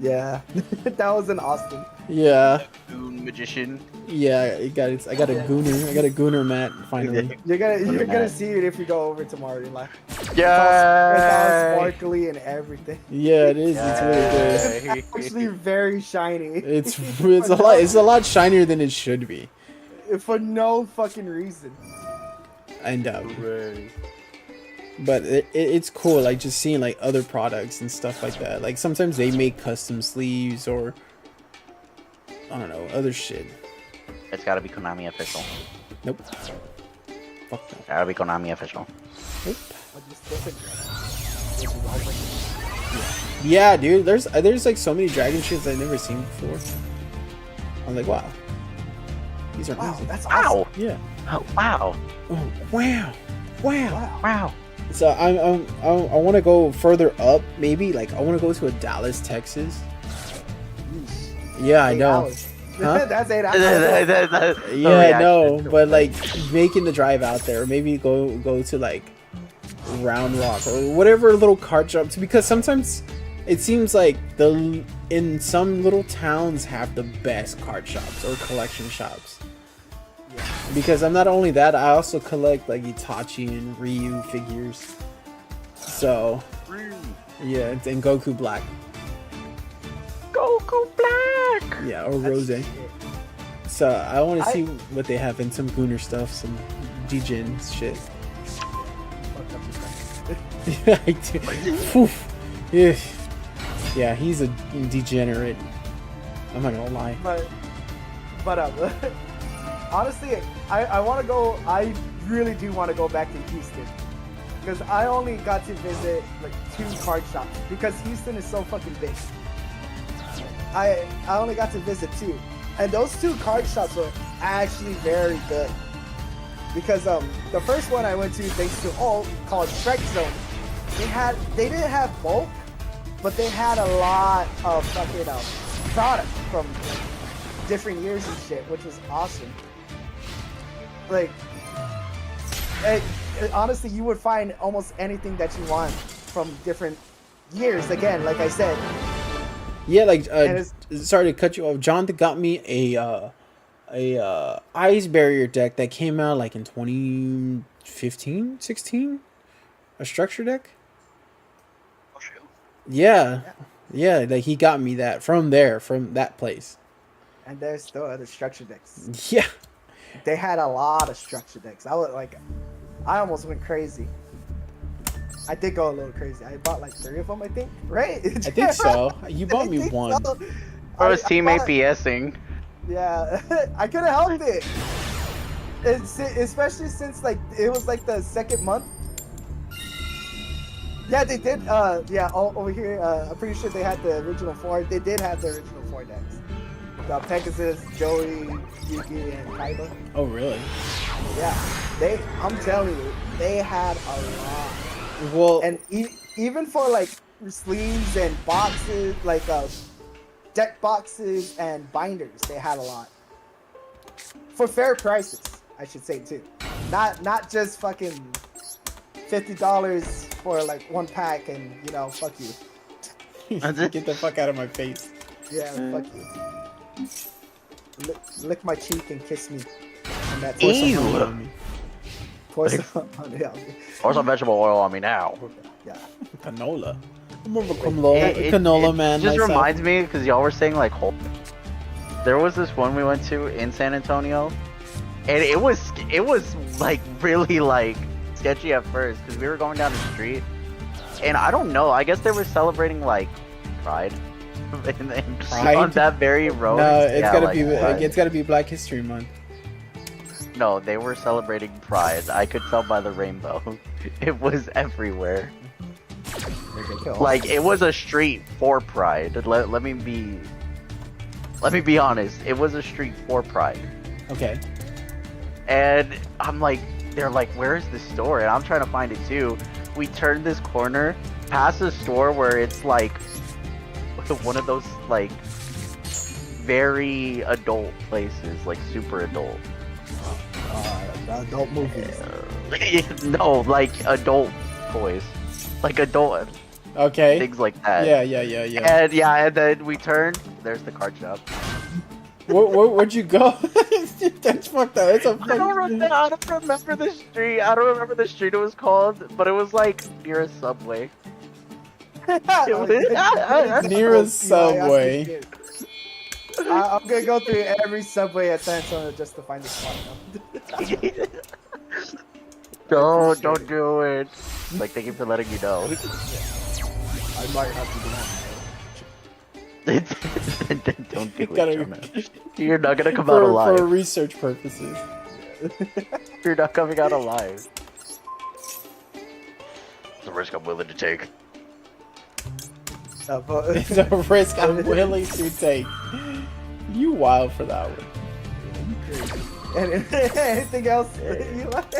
Yeah, that was in Austin. Yeah. Goon magician. Yeah, I got a gooner. I got a gooner mat finally. You're gonna see it if you go over tomorrow. You're like, Yeah. it's all sparkly and everything. Yeah, it is. It's really good. It's actually very shiny. It's a lot shinier than it should be. For no fucking reason. And but it's cool, like just seeing like other products and stuff like that. Like sometimes they make custom sleeves or I don't know, other shit. It's gotta be Konami official. Nope. Fuck no. Gotta be Konami official. Nope. But you still think Yeah, dude. There's like so many dragon ships I've never seen before. I'm like, wow. These are wow, amazing. that's awesome. Wow. Yeah. Oh, wow. Oh, wow. Wow. Wow. So I want to go further up. Maybe like I want to go to a Dallas, Texas. Yeah, I 8 know. hours. Huh? That's 8 hours. Yeah, I know, but like making the drive out there, maybe go to like Round Rock or whatever little card shops, because sometimes it seems like in some little towns have the best card shops or collection shops. Yeah. Because I'm not only that, I also collect like Itachi and Ryu figures. So yeah, and Goku Black. Goku Black. Yeah, or Rose. So I want to see what they have in some Gooner stuff, some G-Gen shit. Yeah, I do. Oof. Yeah, he's a degenerate. I'm not gonna lie. But honestly, I want to go. I really do want to go back to Houston because I only got to visit like 2 card shops because Houston is so fucking big. I only got to visit 2, and those 2 card shops were actually very good. Because the first one I went to, thanks to called Strike Zone, they didn't have bulk, but they had a lot of fucking product from like, different years and shit, which was awesome. Like, honestly, you would find almost anything that you want from different years. Again, like I said. Yeah, like sorry to cut you off. Jonathan got me a ice barrier deck that came out like in 2015, 16. A structure deck. Oh, shoot. Yeah, yeah. Like he got me that from that place. And there's still other structure decks. Yeah. They had a lot of structure decks. I almost went crazy. I did go a little crazy. I bought like 3 of them, I think. Right? I think so. You bought me one. So. I was team bought, APSing. Yeah, I could have helped it. Especially since like it was like the second month. Yeah, they did. Yeah, over here. I'm pretty sure they had the original 4. They did have the original 4 decks. Pegasus, Joey, Yugi, and Kaiba. Oh, really? Yeah, I'm telling you, they had a lot. Well, and even for like sleeves and boxes, like deck boxes and binders, they had a lot for fair prices, I should say too. Not just fucking $50 for like 1 pack and fuck you. Get the fuck out of my face. Yeah, fuck you. Lick my cheek and kiss me. And that's Ew. Pour some honey on me. Pour some vegetable oil on me now. Yeah. Canola. I'm more of a canola man. It just myself. reminds me because y'all were saying like there was this one we went to in San Antonio, and it was like really like sketchy at first because we were going down the street, and I don't know. I guess they were celebrating like Pride. Pride? On that very road. No, it's yeah, gotta like be Pride. it's gotta be Black History Month. No, they were celebrating Pride. I could tell by the rainbow. It was everywhere. Like it was a street for Pride. Let me be honest. It was a street for Pride. Okay. And I'm like, they're like, where is the store? And I'm trying to find it too. We turned this corner past a store where it's like one of those like very adult places, like super adult. Adult movies. No, like adult toys, like adult Okay. things like that. Yeah. And then we turned. There's the card shop. Where'd you go? That's fucked up. It's a I don't remember the street. I don't remember the street it was called, but it was like near a Subway. Near a Subway. I'm gonna go through every Subway at San Antonio just to find the spot. Don't do it. Like, thank you for letting me know. I might have to go. Don't do it, Gotta- Jonah. You're not gonna come out alive. For research purposes. You're not coming out alive. It's a risk I'm willing to take. It's a risk I'm willing to take. You wild for that one. Anything else you like?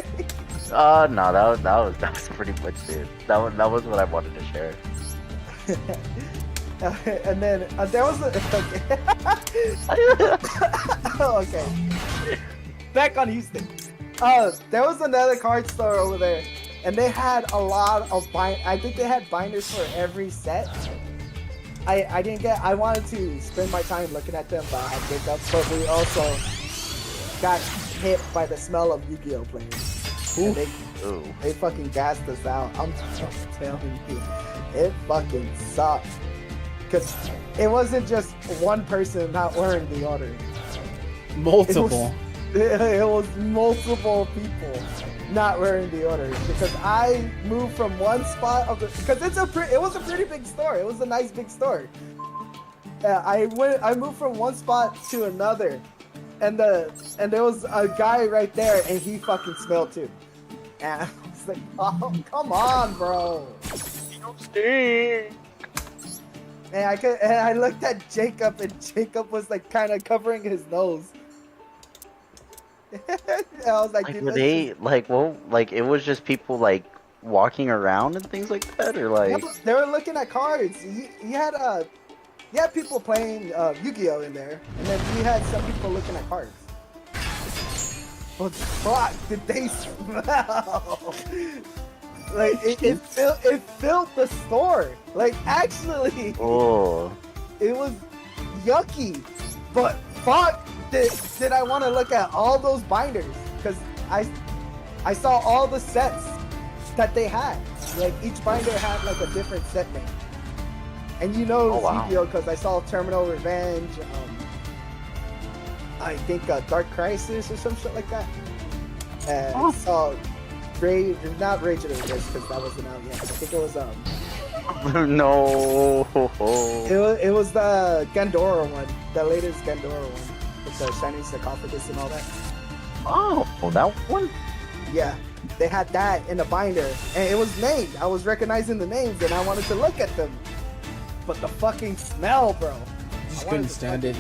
No, that was pretty much it. That was what I wanted to share. And then there was okay. Back on Houston. There was another card store over there, and they had a lot of I think they had binders for every set. I didn't get. I wanted to spend my time looking at them, but I had hiccups. But we also got hit by the smell of Yu-Gi-Oh players. And they fucking gassed us out. I'm just telling you, it fucking sucked. Cause it wasn't just one person not wearing the order. Multiple. It was multiple people not wearing the order because I moved from one spot of the because it was a pretty big store. It was a nice big store. I moved from one spot to another, and there was a guy right there, and he fucking smelled too. And I was like, oh, come on, bro. You don't stink. And I looked at Jacob, and Jacob was like kind of covering his nose. I was like, Like, dude, were they like, well, like it was just people like walking around and things like that, or like? No, they were looking at cards. You had people playing Yu-Gi-Oh in there, and then you had some people looking at cards. But fuck, did they smell? Like it filled the store. Like actually, Oh. it was yucky. But fuck, did I want to look at all those binders? Because I saw all the sets that they had. Like each binder had like a different set name. And you know Oh, wow. Yu-Gi-Oh because I saw Terminal Revenge. I think Dark Crisis or some shit like that. And I saw not Rage of the Abyss because that wasn't out yet. I think it was No. it was the Gandora one, the latest Gandora one with the shiny sarcophagus and all that. Oh, that one. Yeah, they had that in a binder, and it was named. I was recognizing the names, and I wanted to look at them, but the fucking smell, bro. Just couldn't stand it.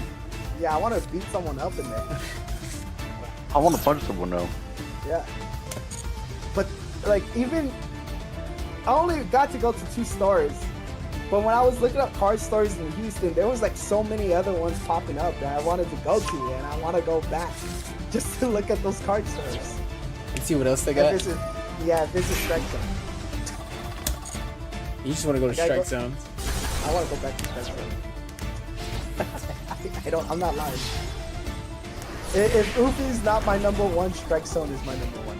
Yeah, I want to beat someone up in there. I want to punch someone though. Yeah. But, like, even... I only got to go to 2 stores. But when I was looking up card stores in Houston, there was, like, so many other ones popping up that I wanted to go to. And I want to go back just to look at those card stores. And see what else they got. Visit Strike Zone. You just want to go to Strike Zone. I want to go back to Strike Zone. I'm not lying. If Ufi's not my number 1, Strike Zone is my number 1.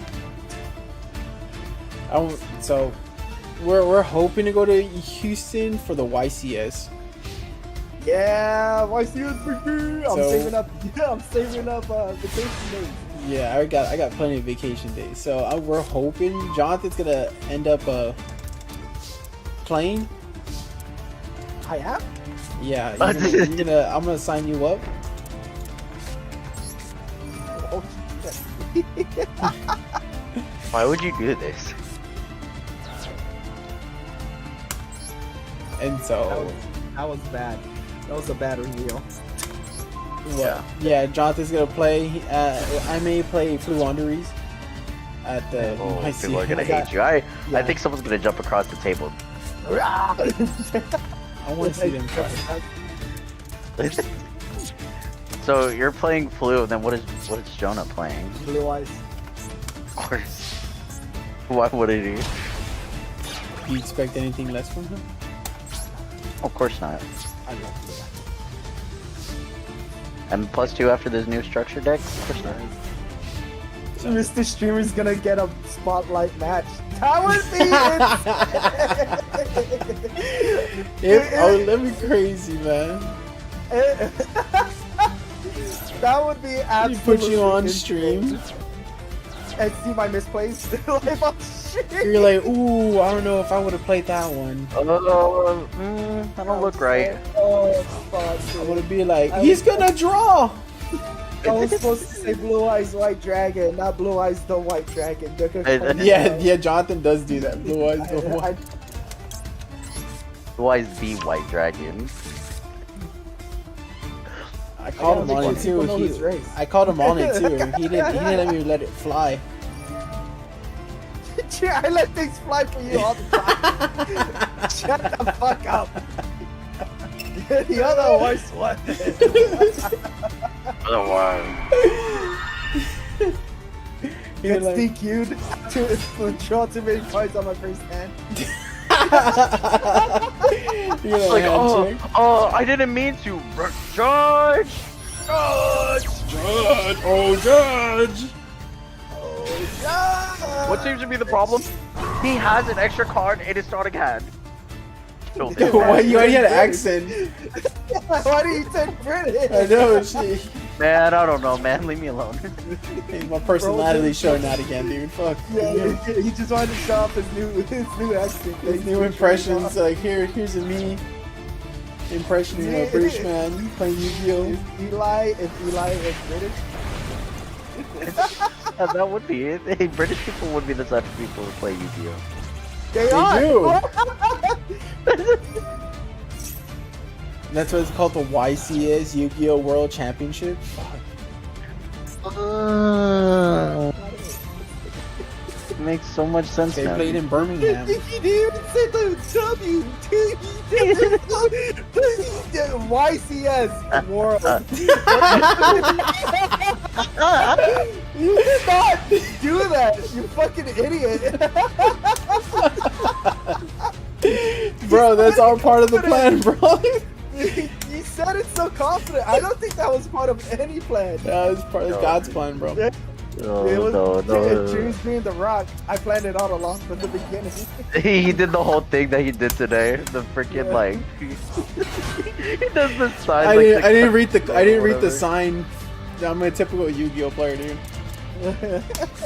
So we're hoping to go to Houston for the YCS. Yeah, YCS baby. I'm So- saving up. Yeah, I'm saving up vacation days. Yeah, I got plenty of vacation days. So we're hoping Jonathan's gonna end up playing. I am. Yeah, I'm gonna sign you up. Oh shit. Why would you do this? And so That was bad. That was a bad reveal. yeah, Jonathan's gonna play. I may play Fluanderies at the Oh, YCS. people are gonna hate you. I think someone's gonna jump across the table. I want to see them try. So you're playing Flu, and then what is Jonah playing? Blue eyes. Of course. Why would he? Do you expect anything less from him? Of course not. I love blue eyes. And +2 after this new structure deck? Of course not. Mr. Streamer's gonna get a spotlight match. That would be That'd be crazy, man. That would be He absolutely put you on insane. stream. And see my misplaced live on stream. You're like, ooh, I don't know if I would have played that one. I don't look right. Oh, fuck. I would have been like, he's gonna draw. I was supposed to say Blue Eyes White Dragon, not Blue Eyes the White Dragon. They're gonna call me Yeah, Jonathan does do that. Blue eyes, the white. Why is the White Dragon? I called him on it too. People know his race. I called him on it too. He didn't let me let it fly. I let things fly for you all the time. Shut the fuck up. The other worst one. Otherwise. Gets DQ'd to draw too many cards on my first hand. You're Like, handshake. I didn't mean to. Judge! Judge! Judge! Oh, Judge! What seems to be the problem? He has an extra card in his starting hand. Why you already had an accent? Why do you turn British? I know, she. Man, I don't know, man. Leave me alone. My personality's showing out again, dude. Fuck. Yeah, he just wanted to show off his new accent. His new impressions, like here's a me impression of a British man playing Yu-Gi-Oh. If Eli is British. That would be it. Hey, British people would be the type of people who play Yu-Gi-Oh. They do. are. That's what it's called, the YCS Yu-Gi-Oh World Championship. Fuck. makes so much sense They now. played in Birmingham. He didn't even say the W. YCS World. You did not do that, you fucking idiot. Bro, that's all part of the plan, bro. You said it so confident. I don't think that was part of any plan. That was part of God's plan, bro. It was No. Dreams being the rock. I planned it all along from the beginning. He did the whole thing that he did today. The freaking like he does the sign. I didn't read the whatever. sign. I'm a typical Yu-Gi-Oh player, dude.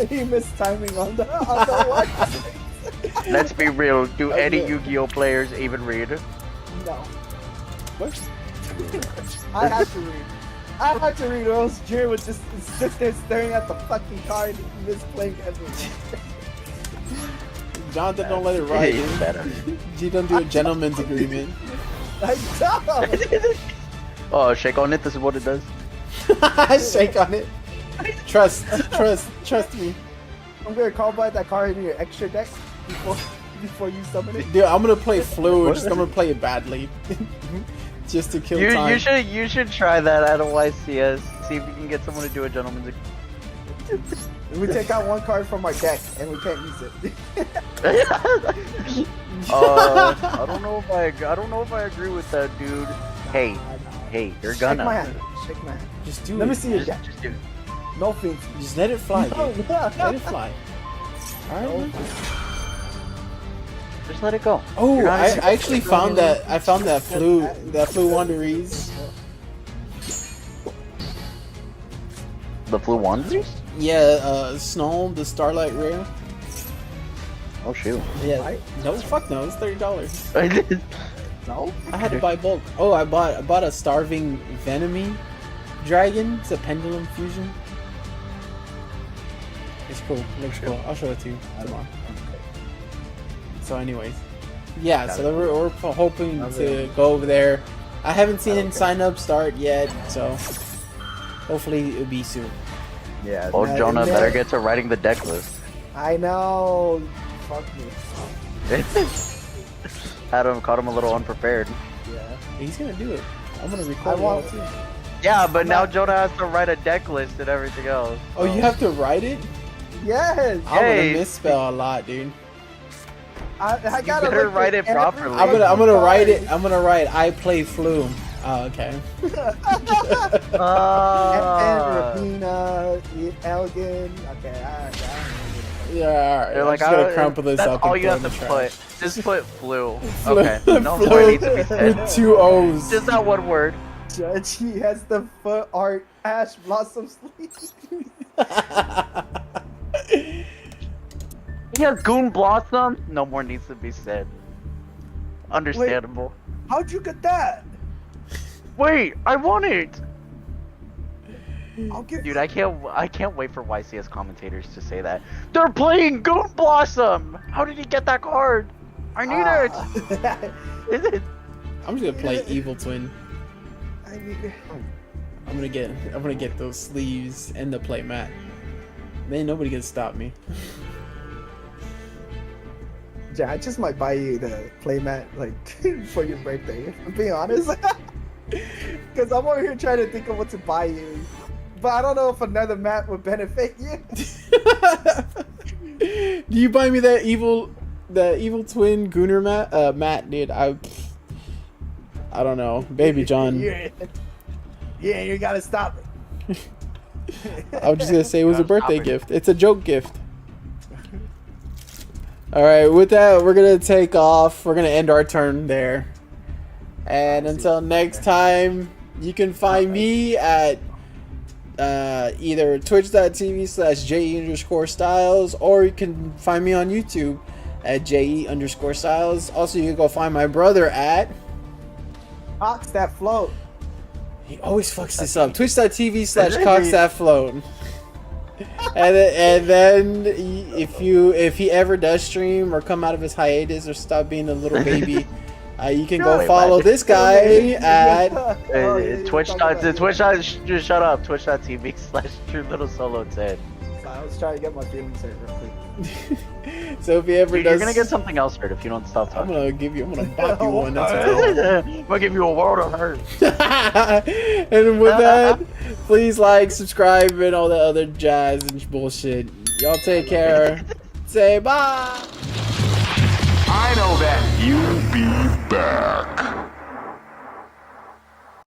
He missed timing on the one. Let's be real. Do any Okay. Yu-Gi-Oh players even read? No, What? I had to read. I had to read, or else Jerry would just sit there staring at the fucking card and misplaying everything. Jonathan, don't let it ride, He's dude. better. You don't do a gentleman's agreement. I don't. Oh, shake on it. This is what it does. Shake on it. Trust me. I'm gonna call by that card in your extra deck before you summon it. Dude, I'm gonna play Flu, just I'm gonna play it badly. Just to kill time. You should try that at a YCS. See if you can get someone to do a gentleman's. We take out one card from our deck and we can't use it. I don't know if I agree with that, dude. Hey, you're Shake my gonna. hand. Shake my hand. Just do Let me it. see your deck. Just do it. No fins. Just let it fly, No, dude. no. Let it fly. Alright, man. Just let it go. Oh, You're not- I actually found that flu Wanderese. The Flu Wanderers? Yeah, Snow, the Starlight Rare. Oh shoot. Yeah. Right? No, fuck no, it's $30. No. I had to buy bulk. Oh, I bought a Starving Venomy Dragon. It's a Pendulum Fusion. It's cool. Looks cool. I'll show it to you tomorrow. So, anyways, yeah. So we're hoping to go over there. I haven't seen sign up start yet, so hopefully it'll be soon. Yeah. Oh, that- Jonah that- better get to writing the deck list. I know. Fuck me. Caught him a little unprepared. Yeah. He's gonna do it. I'm gonna record it I all want- too. Yeah, but now Jonah has to write a deck list and everything else. Oh, you have to write it? Yes. I'm gonna Hey. misspell a lot, dude. I gotta better look write at it properly. I'm gonna every write card. it. I'm gonna write. I play Flu. Oh, okay. And Ravina, Elgin. Okay, Yeah, alright. You're I'm like, just gonna crumple this that's up all and you throw have it to in the put. trash. Just put flu. Flu- Okay. No Flu more needs to be said. with 2 O's. Just that one word. Judge, he has the foot art Ash Blossom sleeve. He has Goon Blossom. No more needs to be said. Understandable. How'd you get that? Wait, I want it. I'll give Dude, I can't wait for YCS commentators to say that. They're playing Goon Blossom! How did he get that card? I need it! Is it? I'm just gonna play Evil Twin. I need it. I'm gonna get those sleeves and the play mat. Man, nobody can stop me. Yeah, I just might buy you the playmat like for your birthday. I'm being honest, because I'm over here trying to think of what to buy you, but I don't know if another mat would benefit you. Do you buy me that evil twin Gooner mat, dude? I don't know, baby John. Yeah, you gotta stop it. I was just gonna say it was a Gotta birthday stop it. gift. It's a joke gift. All right, with that, we're gonna take off. We're gonna end our turn there. And until next time, you can find me at either twitch.tv/JE_Styles, or you can find me on YouTube at JE_Styles. Also, you can go find my brother at... Ox that float. He always fucks this up. Twitch.tv/CoxThatFloat. And then if he ever does stream or come out of his hiatus or stop being a little baby, you can go Wait, follow what? this guy at Twitch.tv/TrueLittleSolo10. I was trying to get my feelings hurt real quick. So if he ever You're does, gonna get something else hurt if you don't stop I'm talking. gonna bop you one. That's what I'm gonna give you a world of hurt. And with that, please like, subscribe, and all that other jazz and bullshit. Y'all take care. Say bye. I know that you'll be back.